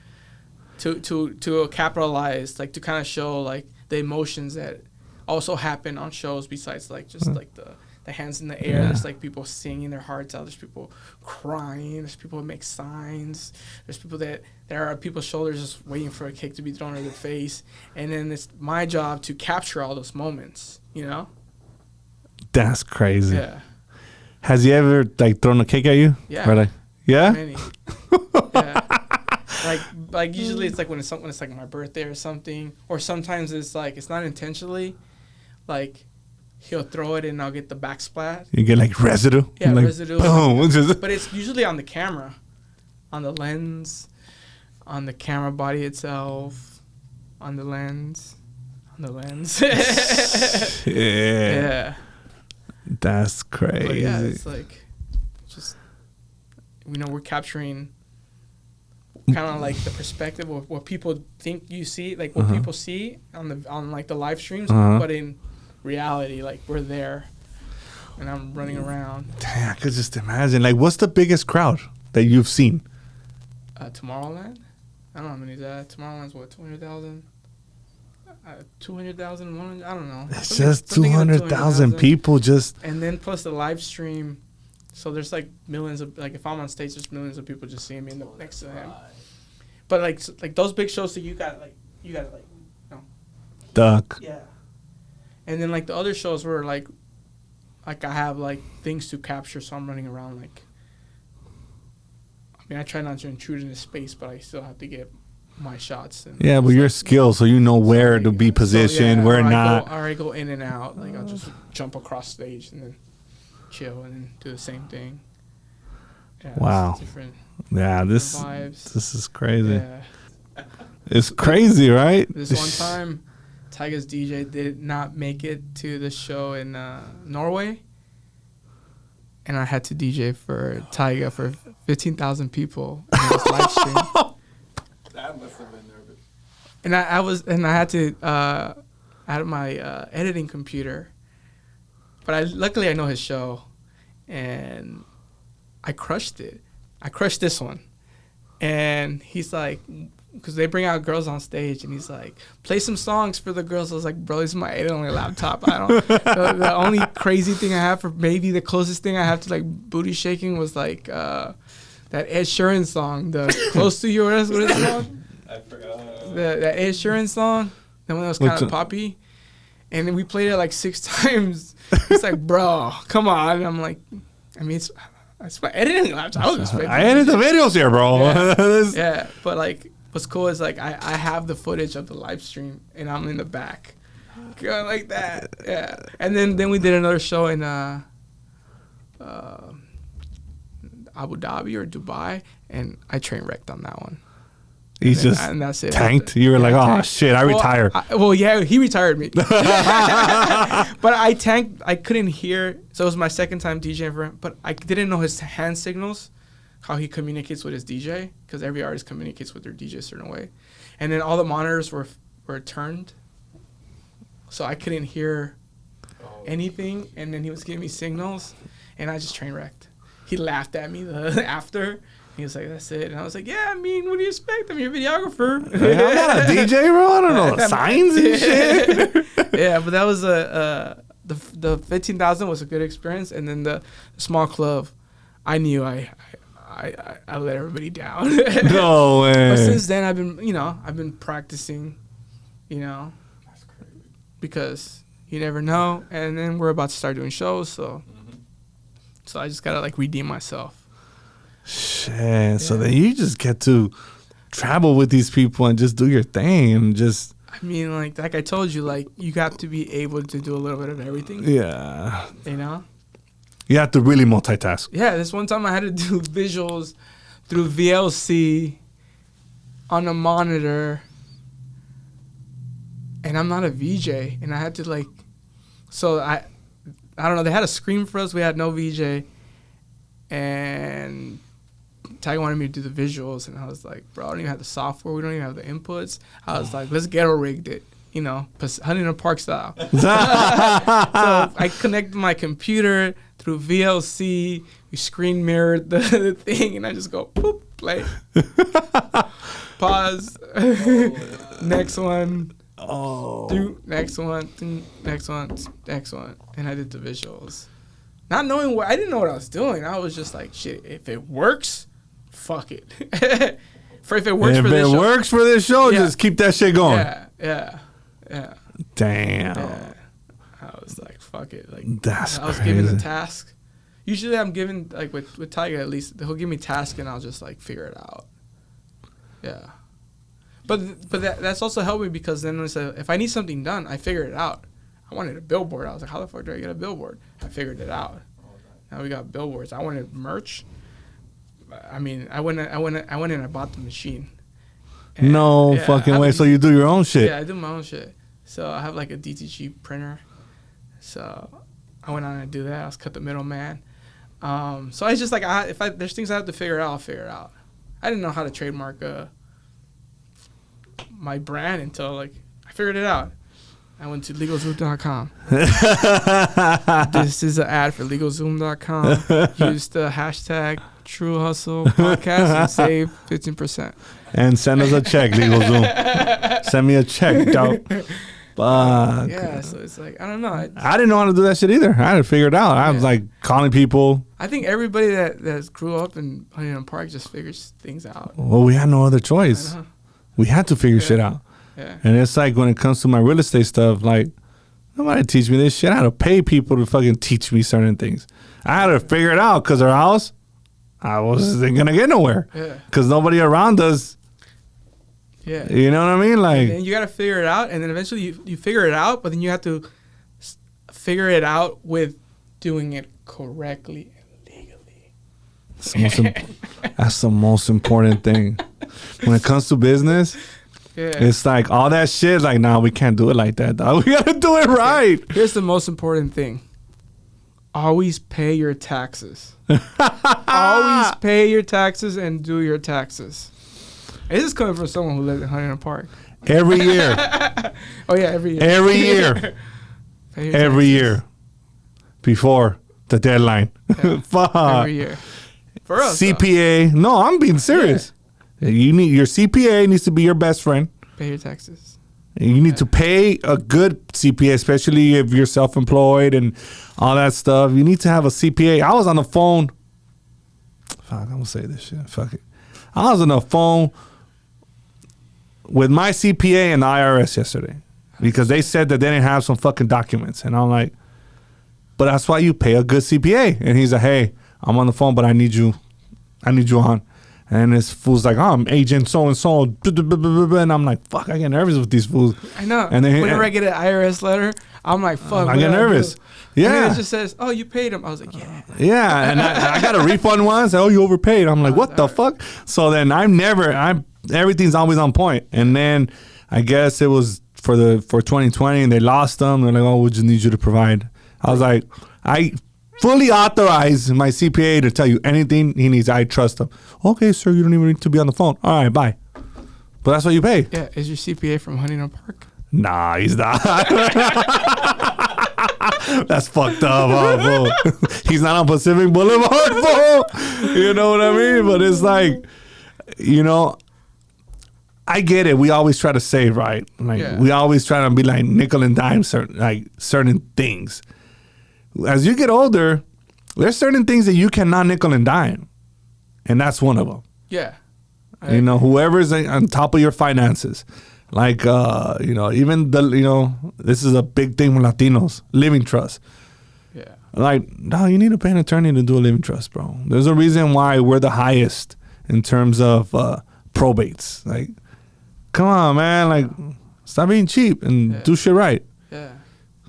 to capitalize, like to kind of show like the emotions that also happen on shows besides like just like the the hands in the air. There's like people singing their hearts out. There's people crying. There's people that make signs. There's people that there are people's shoulders just waiting for a cake to be thrown in their face. And then it's my job to capture all those moments, you know? That's crazy. Yeah. Has he ever like thrown a cake at you? Yeah. Or, like, yeah? Many. Yeah. Like usually it's like when it's like my birthday or something, or sometimes it's like it's not intentionally, like he'll throw it and I'll get the backsplat. You get like residue. Yeah, like, residue. Boom. But it's usually on the camera, on the lens, on the camera body itself, on the lens. Yeah. That's crazy. But yeah, it's like just we're capturing kind of like the perspective of what people think you see, like what people see on like the live streams, but in reality, like we're there, and I'm running around. Damn, I could just imagine. Like, what's the biggest crowd that you've seen? Tomorrowland. I don't know how many is that. Tomorrowland's what, 200,000? 200,000, 100, I don't know. It's just 200,000 people just. And then plus the live stream, so there's like millions of, like if I'm on stage, there's millions of people just seeing me next to him. But like those big shows, so you gotta duck. Yeah. And then like the other shows were like I have like things to capture, so I'm running around like. I mean, I try not to intrude into space, but I still have to get my shots. And yeah, but you're skilled, so you know where to be positioned, where not. Or I go in and out. Like I'll just jump across stage and then chill and then do the same thing. Yeah, wow. Different. Yeah, this vibes. This is crazy. Yeah. It's crazy, right? This one time, Tyga's DJ did not make it to the show in Norway, and I had to DJ for Tyga for 15,000 people in this live stream. That must have been nervous. And I had to out of my editing computer, but luckily I know his show, and I crushed it. I crushed this one, and he's like, because they bring out girls on stage, and he's like, play some songs for the girls. I was like, bro, this is my editing laptop. I don't. the only crazy thing I have, for maybe the closest thing I have to like booty shaking was like that Ed Sheeran song, the Close to You. What is it called? I forgot. That Ed Sheeran song, the one that was kind of poppy, and then we played it like 6 times. He's like, bro, come on. And I'm like, I mean, it's my editing laptop. I edit the videos here, bro. Yeah, but like, what's cool is like I have the footage of the live stream, and I'm in the back, going like that. Yeah, and then we did another show in Abu Dhabi or Dubai, and I train wrecked on that one. He's and that's it. tanked. You were like, oh tanked. shit, I retire. Yeah, he retired me. But I tanked. I couldn't hear. So it was my second time DJing for him. But I didn't know his hand signals, how he communicates with his DJ, because every artist communicates with their DJ a certain way. And then all the monitors were turned, so I couldn't hear anything. And then he was giving me signals, and I just train wrecked. He laughed at me after. He was like, that's it. And I was like, yeah, I mean, what do you expect? I'm your videographer. I'm not a DJ, bro. I don't know the signs and shit. Yeah, but that was the 15,000 was a good experience. And then the small club, I knew I let everybody down. No way. But since then, I've been practicing, That's crazy. Because you never know. And then we're about to start doing shows, so I just got to, like, redeem myself. Shit. Yeah. So then you just get to travel with these people and just do your thing and just. I mean, like I told you, like you have to be able to do a little bit of everything. Yeah. You have to really multitask. Yeah. This one time I had to do visuals through VLC on a monitor, and I'm not a VJ, and I had to so I don't know. They had a screen for us. We had no VJ, and Tyga wanted me to do the visuals, and I was like, bro, I don't even have the software. We don't even have the inputs. I was like, let's ghetto rigged it, Huntington Park style. So I connected my computer through VLC. We screen mirrored the thing, and I just go, poop, play. Pause. Next one. Oh. Next one. Next one. Next one. And I did the visuals. Not knowing what, I didn't know what I was doing. I was just like, shit, if it works, fuck it. If it works for this show, just keep that shit going. Yeah. Damn. Yeah. I was like, fuck it. Like, that's I was crazy. given the task. Usually I'm given, like with Tyga at least, he'll give me tasks and I'll just like figure it out. Yeah. But that's also helped me because then if I need something done, I figure it out. I wanted a billboard. I was like, how the fuck do I get a billboard? I figured it out. Now we got billboards. I wanted merch. I mean, I went and I bought the machine. And no fucking way. So you do your own shit? Yeah, I do my own shit. So I have like a DTG printer. So I went on and do that. I was cut the middleman. So I just like, there's things I have to figure out, I'll figure it out. I didn't know how to trademark my brand until like I figured it out. I went to LegalZoom.com. This is an ad for LegalZoom.com. Use the hashtag True Hustle Podcast and save 15%. And send us a check, LegalZoom. Send me a check, dog. Fuck. Yeah, so it's like, I don't know. I didn't know how to do that shit either. I had to figure it out. I was like calling people. I think everybody that grew up in Huntington Park just figures things out. Well, we had no other choice. We had to figure shit out. Yeah. And it's like when it comes to my real estate stuff, like, nobody teach me this shit. I had to pay people to fucking teach me certain things. I had to figure it out because our house, I wasn't going to get nowhere. Yeah. Because nobody around us. Yeah. You know what I mean? Like, and then you got to figure it out. And then eventually you figure it out, but then you have to figure it out with doing it correctly and legally. That's the most important thing. When it comes to business, it's like all that shit, like, nah, we can't do it like that, dog. We got to do it right. Here's the most important thing. Always pay your taxes. Always pay your taxes and do your taxes. This is coming from someone who lives in Huntington Park. Every year. Oh, yeah, every year. Every year. Every year. Before the deadline. Yeah. Fuck. Every year. For us, CPA. though. No, I'm being serious. You need your CPA needs to be your best friend. Pay your taxes. And you need to pay a good CPA, especially if you're self-employed and all that stuff. You need to have a CPA. I was on the phone. Fuck, I'm gonna say this shit. Fuck it. I was on the phone with my CPA and the IRS yesterday because they said that they didn't have some fucking documents, and I'm like, but that's why you pay a good CPA. And he's like, hey, I'm on the phone, but I need you on. And this fool's like, oh, I'm agent so-and-so. And I'm like, fuck, I get nervous with these fools. I know. And then, whenever I get an IRS letter, I'm like, fuck. I get nervous. Yeah. And then it just says, oh, you paid him. I was like, yeah. Yeah. And I got a refund once. Oh, you overpaid. I'm like, what the fuck? So then everything's always on point. And then I guess it was for 2020 and they lost them. They're like, oh, we just need you to provide. I was like, I fully authorize my CPA to tell you anything he needs. I trust him. Okay, sir, you don't even need to be on the phone. All right, bye. But that's what you pay. Yeah, is your CPA from Huntington Park? Nah, he's not. That's fucked up, bro. He's not on Pacific Boulevard, bro. You know what I mean? But it's like, you know, I get it. We always try to save, right? Like we always try to be like nickel and dime certain things. As you get older, there's certain things that you cannot nickel and dime. And that's one of them. Yeah. You know, whoever's on top of your finances. Like, you know, even this is a big thing with Latinos, living trust. Yeah. Like, no, you need to pay an attorney to do a living trust, bro. There's a reason why we're the highest in terms of probates. Like, come on, man. Like, stop being cheap and do shit right. Yeah.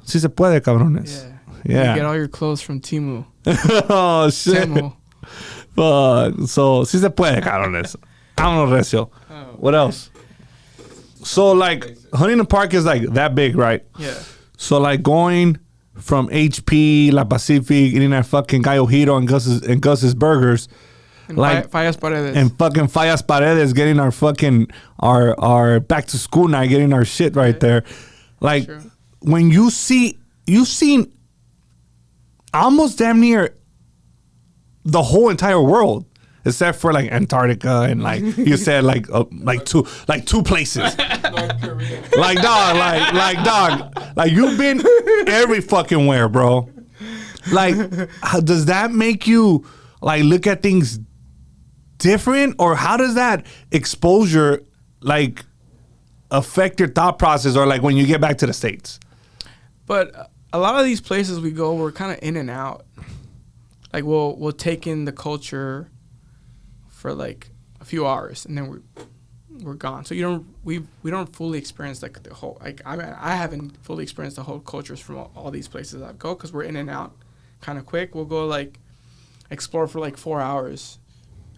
Si se puede, cabrones. Yeah. Yeah. You get all your clothes from Temu. Oh, shit. Temu. So, si se puede, cabrones. Vámonos, recio. What else? So, like, Huntington Park is, like, that big, right? Yeah. So, like, going from HP, La Pacific, eating that fucking Gallo Hito and Gus's Burgers. And like, Fallas Paredes. And fucking Fallas Paredes getting our fucking, our back-to-school night, getting our shit right there. Like, when you've seen almost damn near the whole entire world, except for like Antarctica and like you said like two places. North Korea. Like dog, like you've been every fucking where, bro. Like, does that make you like look at things different, or how does that exposure like affect your thought process, or like when you get back to the States? But a lot of these places we go, we're kind of in and out. Like we'll take in the culture for like a few hours, and then we're gone. So we don't fully experience like the whole, like I haven't fully experienced the whole cultures from all these places I go, because we're in and out kind of quick. We'll go like explore for like 4 hours,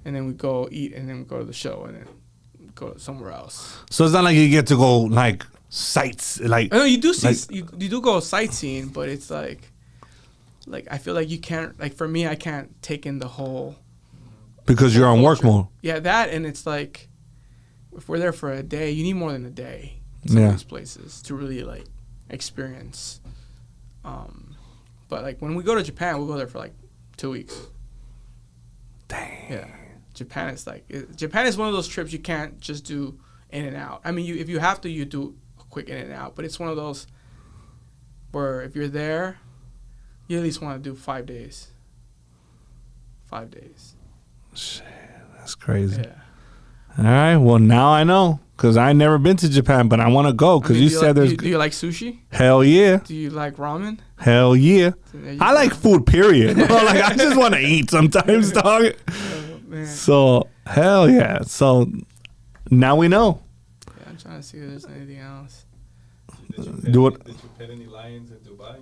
and then we go eat, and then we go to the show, and then go somewhere else. So it's not like you get to go like sights, like. No, you do see, like, you do go sightseeing, but it's like I feel like you can't, like for me, I can't take in the whole. Because you're on work mode. Yeah, that, and it's like if we're there for a day, you need more than a day in some of these places to really like experience. But like when we go to Japan, we'll go there for like 2 weeks. Dang. Yeah, Japan is one of those trips you can't just do in and out. I mean, if you have to, you do a quick in and out. But it's one of those where if you're there, you at least want to do 5 days. 5 days. Shit, that's crazy. Yeah. All right. Well, now I know, because I never been to Japan, but I want to go because you said there's. Do you like sushi? Hell yeah. Do you like ramen? Hell yeah. I like food, period. Like, I just want to eat sometimes, dog. Oh, man. So, hell yeah. So, now we know. Yeah, I'm trying to see if there's anything else. Do it. Did you pet any lions in Dubai?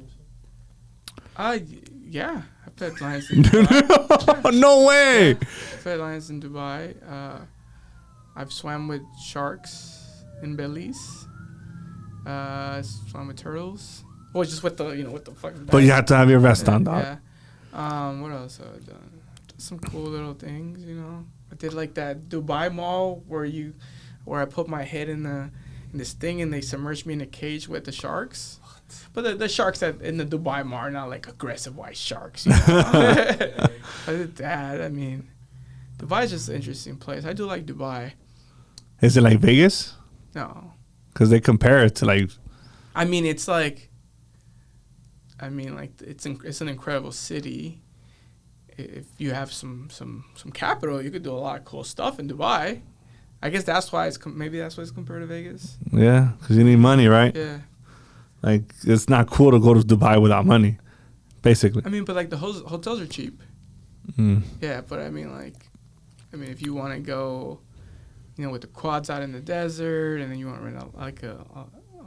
Yeah. I pet lions in Dubai. No way. I pet lions in Dubai. I've swam with sharks in Belize. Swam with turtles. Well, just with the, what the fuck. But you have to have your vest on, dog. Yeah. What else have I done? Some cool little things, I did like that Dubai Mall where I put my head in this thing and they submerged me in a cage with the sharks. But the sharks in the Dubai Mall are not like aggressive white sharks. I did that. I mean, Dubai is just an interesting place. I do like Dubai. Is it like Vegas? No. Because they compare it to like. I mean, it's like. It's an incredible city. If you have some capital, you could do a lot of cool stuff in Dubai. I guess that's why maybe that's why it's compared to Vegas. Yeah, because you need money, right? Yeah. Like, it's not cool to go to Dubai without money, basically. I mean, but like the hotels are cheap. Mm. Yeah, but if you want to go, with the quads out in the desert, and then you want to rent a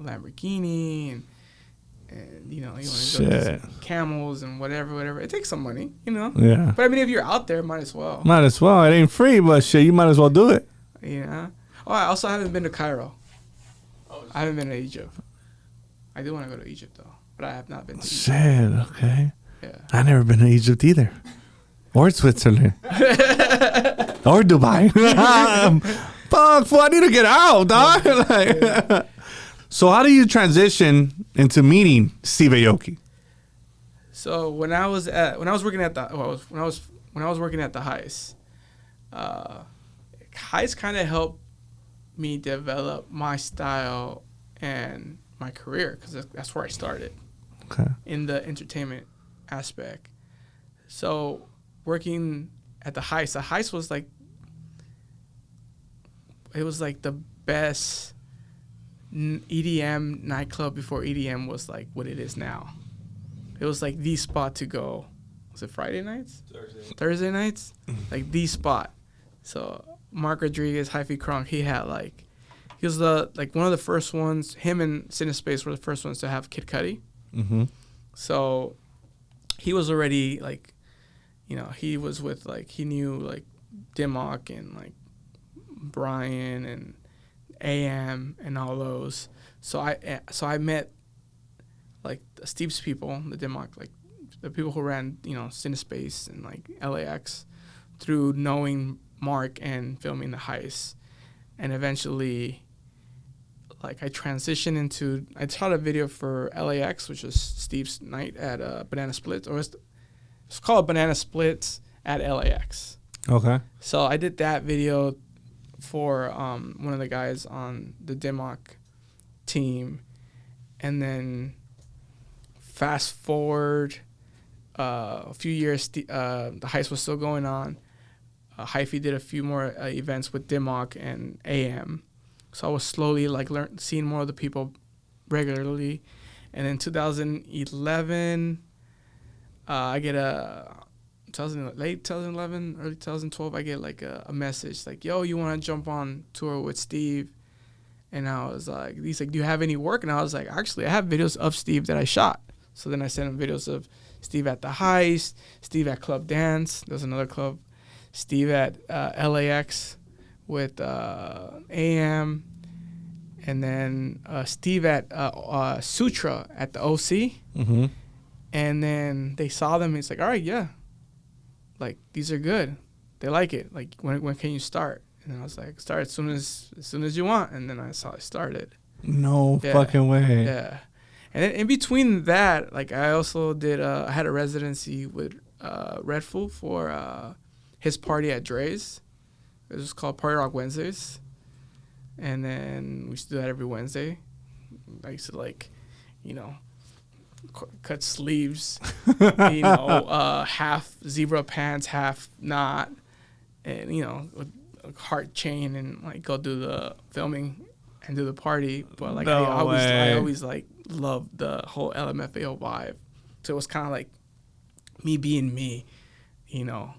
Lamborghini, and you want to go to some camels and whatever. It takes some money, Yeah. But if you're out there, might as well. Might as well. It ain't free, but shit, you might as well do it. Yeah. Oh, I also haven't been to Cairo. I haven't been to Egypt. I do want to go to Egypt though, but I have not been to Egypt. Shit. Okay. Yeah. I never been to Egypt either, or Switzerland, or Dubai. Fuck, fool, I need to get out, dog. Like, so how do you transition into meeting Steve Aoki? So when I was working at the Heist, Heist kind of helped me develop my style and my career, because that's where I started. Okay. In the entertainment aspect. So working at the Heist was like, it was like the best EDM nightclub before EDM was like what it is now. It was like the spot to go. Was it Friday nights? Thursday nights? Like the spot. So Mark Rodriguez, Hyphy Kronk, he was one of the first ones. Him and Cinespace were the first ones to have Kid Cudi. Mm-hmm. So he was already he was with he knew Dimmock and Brian and AM and all those. So I met Steve's people, the Dimmock, the people who ran Cinespace and LAX, through knowing Mark and filming the Heist, and eventually I transitioned into, I shot a video for LAX, which was Steve's night at Banana Splits, or it's called Banana Splits at LAX. Okay. So I did that video for one of the guys on the Dimmock team, and then fast forward, a few years, the heist was still going on. Hyphy did a few more events with Dimmock and AM. So I was slowly like seeing more of the people regularly. And in 2011, I get late 2011, early 2012, I get like a message like, yo, you want to jump on tour with Steve? And I was like, he's like, do you have any work? And I was like, actually, I have videos of Steve that I shot. So then I sent him videos of Steve at the Heist, Steve at Club Dance. There's another club. Steve at LAX with AM. And then Steve at Sutra at the OC. Mm-hmm. And then they saw them. And he's like, all right, yeah. Like, these are good. They like it. Like, when can you start? And I was like, start as soon as you want. And then I started. No fucking way. Yeah. And then in between that, like, I also did, I had a residency with Red Fool for his party at Dre's. It was called Party Rock Wednesdays. And then we used to do that every Wednesday. I used to, like, you know, cut sleeves, you know, half zebra pants, half not, and, you know, a heart chain, and like go do the filming and do the party. But like I always like loved the whole LMFAO vibe. So it was kind of like me being me, you know,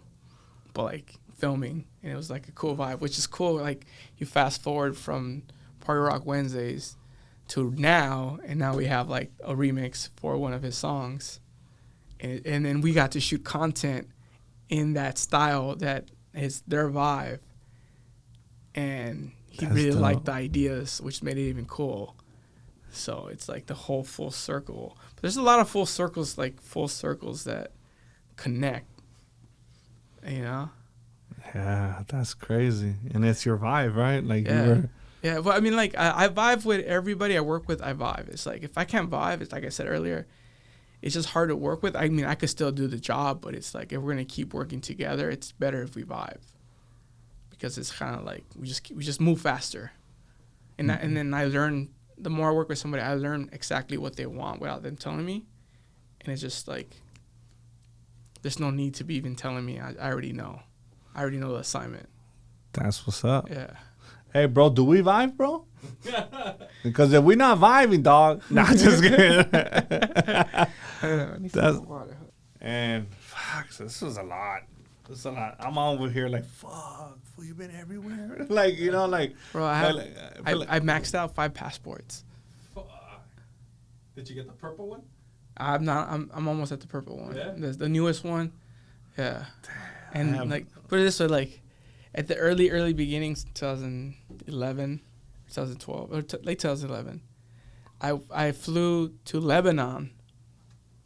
but like filming, and it was like a cool vibe, which is cool. Like you fast forward from Party Rock Wednesdays to now, and now we have like a remix for one of his songs, and then we got to shoot content in that style that is their vibe, and he really liked the ideas, which made it even cool. So it's like the whole full circle. But there's a lot of full circles that connect, you know. Yeah, that's crazy, and it's your vibe, right? Like yeah. you were. Yeah, but I mean, like, I vibe with everybody I work with. I vibe. It's like, if I can't vibe, it's like I said earlier, it's just hard to work with. I mean, I could still do the job, but it's like, if we're gonna keep working together, it's better if we vibe, because it's kind of like we just move faster, and and then I learn. The more I work with somebody, I learn exactly what they want without them telling me, and it's just like, there's no need to be even telling me. I already know. I already know the assignment. That's what's up. Yeah. Hey, bro, do we vibe, bro? Because if we're not vibing, dog, nah, just kidding. And fuck, this was a lot. This is a lot. I'm over here like, fuck, you been everywhere. Like, you know, like, bro, I maxed out 5 passports. Fuck. Did you get the purple one? I'm almost at the purple one. Yeah? There's the newest one. Yeah. Damn. And like, put it this way, like, at the early beginnings, 2011, 2012, or late 2011, I flew to Lebanon.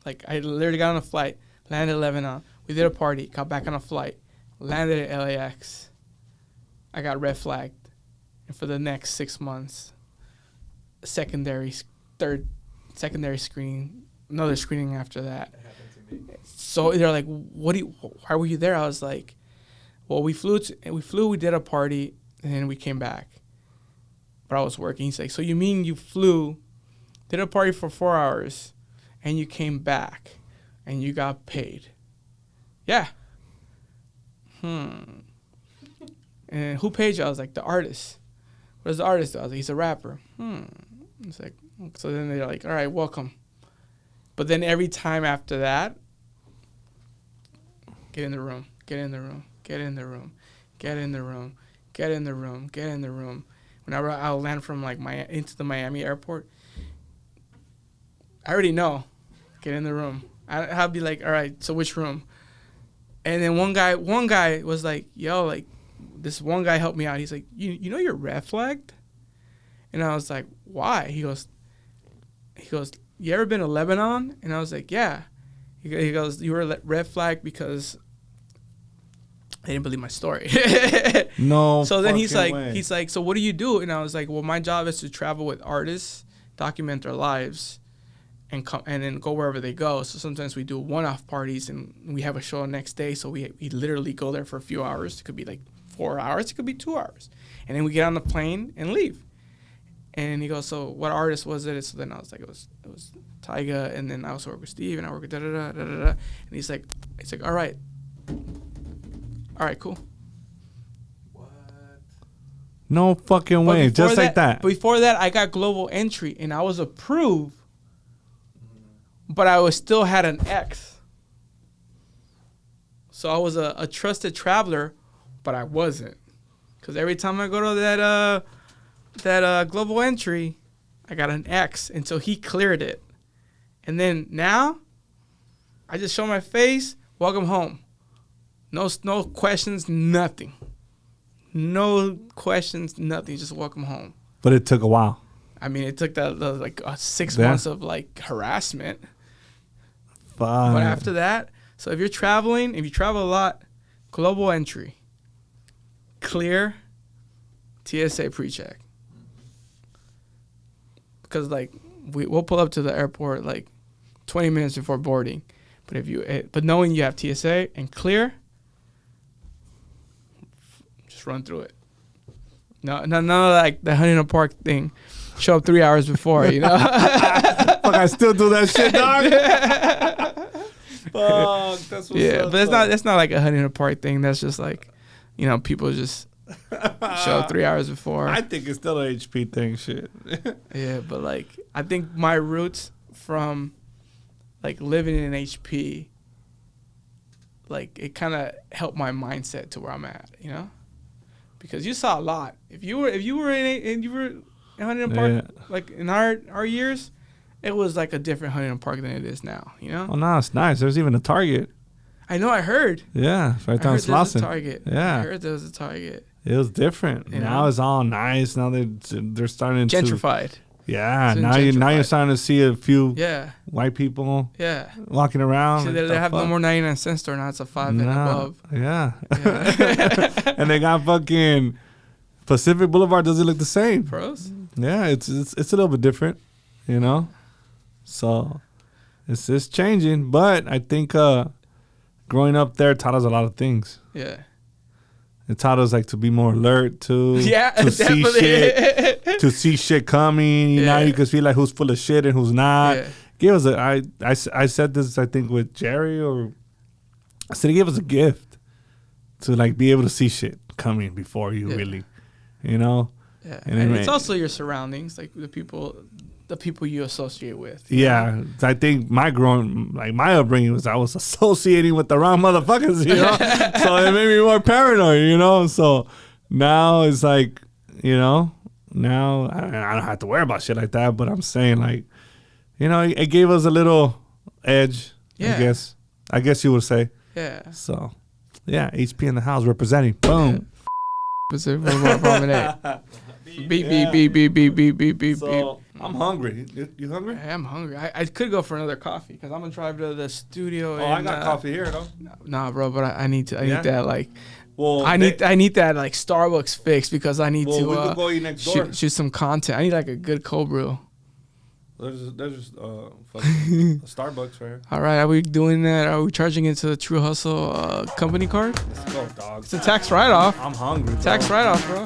Like, I literally got on a flight, landed in Lebanon. We did a party, got back on a flight, landed at LAX. I got red flagged. And for the next 6 months, secondary screening, another screening after that. That happened to me. So they're like, why were you there? I was like, well, we did a party, and then we came back. But I was working. He's like, so you mean you flew, did a party for 4 hours, and you came back, and you got paid? Yeah. And who paid you? I was like, the artist. What does the artist do? I was like, he's a rapper. It's like, so then they're like, all right, welcome. But then every time after that, get in the room, get in the room, get in the room, get in the room, get in the room, get in the room. Whenever I'll land from like into the Miami airport, I already know, get in the room. I'll be like, all right, so which room? And then one guy was like, yo, like, this one guy helped me out. He's like, you know you're red flagged? And I was like, why? He goes, you ever been to Lebanon? And I was like, yeah. He goes, you were red flagged because they didn't believe my story. No. So then he's way. like, so what do you do? And I was like, well, my job is to travel with artists, document their lives, and then go wherever they go. So sometimes we do one-off parties, and we have a show the next day. So we literally go there for a few hours. It could be like 4 hours. It could be 2 hours. And then we get on the plane and leave. And he goes, so what artist was it? So then I was like, it was Tyga, and then I also work with Steve, and I work with da-da-da. And he's like, all right, cool. What? No fucking way. Just like that. Before that, I got global entry, and I was approved, but I still had an X. So I was a trusted traveler, but I wasn't. Because every time I go to that global entry, I got an X until he cleared it. And then now, I just show my face, welcome home. No questions, nothing. No questions, nothing. Just welcome home. But it took a while. I mean, it took that like 6 months of like harassment. Fine. But after that, so if you travel a lot, global entry, clear, TSA pre-check. Because like we'll pull up to the airport like 20 minutes before boarding, but knowing you have TSA and clear, just run through it. No, none of like the Huntington Park thing. Show up 3 hours before, you know. Fuck, I still do that shit, dog. Fuck, that's what's up. But that's not like a Huntington Park thing. That's just like, you know, people just show up 3 hours before. I think it's still an HP thing, shit. Yeah, but like I think my roots from like living in HP, like it kind of helped my mindset to where I'm at, you know, because you saw a lot. If you were in Huntington Park, like in our years, it was like a different Huntington Park than it is now, you know. Oh no, it's nice. There's even a Target. I know. I heard. Yeah, it's right down There's a Slauson. Target. Yeah, I heard there was a Target. it was different. You Now know? it's all nice. Now they're starting to Gentrified. Yeah, It's now you're gentrified. starting to see a few Yeah. white people Yeah. walking around. See, like, they the have no fuck? more 99-cent store now. It's a 5 and above. Yeah. Yeah. And they got fucking Pacific Boulevard doesn't look the same. Pros? Yeah, it's a little bit different, you know. So it's changing, but I think growing up there taught us a lot of things. Yeah. It taught us like to be more alert to Yeah, to see definitely. shit, to see shit coming. You know, Yeah. you can see like who's full of shit and who's not. Yeah. Give us I said this I think with Jerry or I said he gave us a gift to like be able to see shit coming before you really, you know. Yeah. And And it it's ma- also your surroundings, like the people you associate with. Yeah, I think my upbringing was I was associating with the wrong motherfuckers, you know. So it made me more paranoid, you know. So now it's like, you know, now I don't have to worry about shit like that. But I'm saying like, you know, it gave us a little edge. Yeah. I guess you would say. Yeah. So yeah, HP in the house representing. Boom. Pacific Boulevard Promenade. Beep, beep, beep, beep, beep, beep, beep, beep, So I'm hungry. You hungry? I am hungry. I could go for another coffee because I'm gonna drive to the studio. Oh, I got coffee here though. Nah, bro, but I need that like. Well, I need that like Starbucks fix because I need we to could go eat next door. shoot some content. I need like a good cold brew. There's fucking Starbucks right here. All right, are we doing that? Are we charging into the True Hustle company card? Let's go, dog. It's a tax write-off. I'm hungry. Bro. Tax write-off, bro.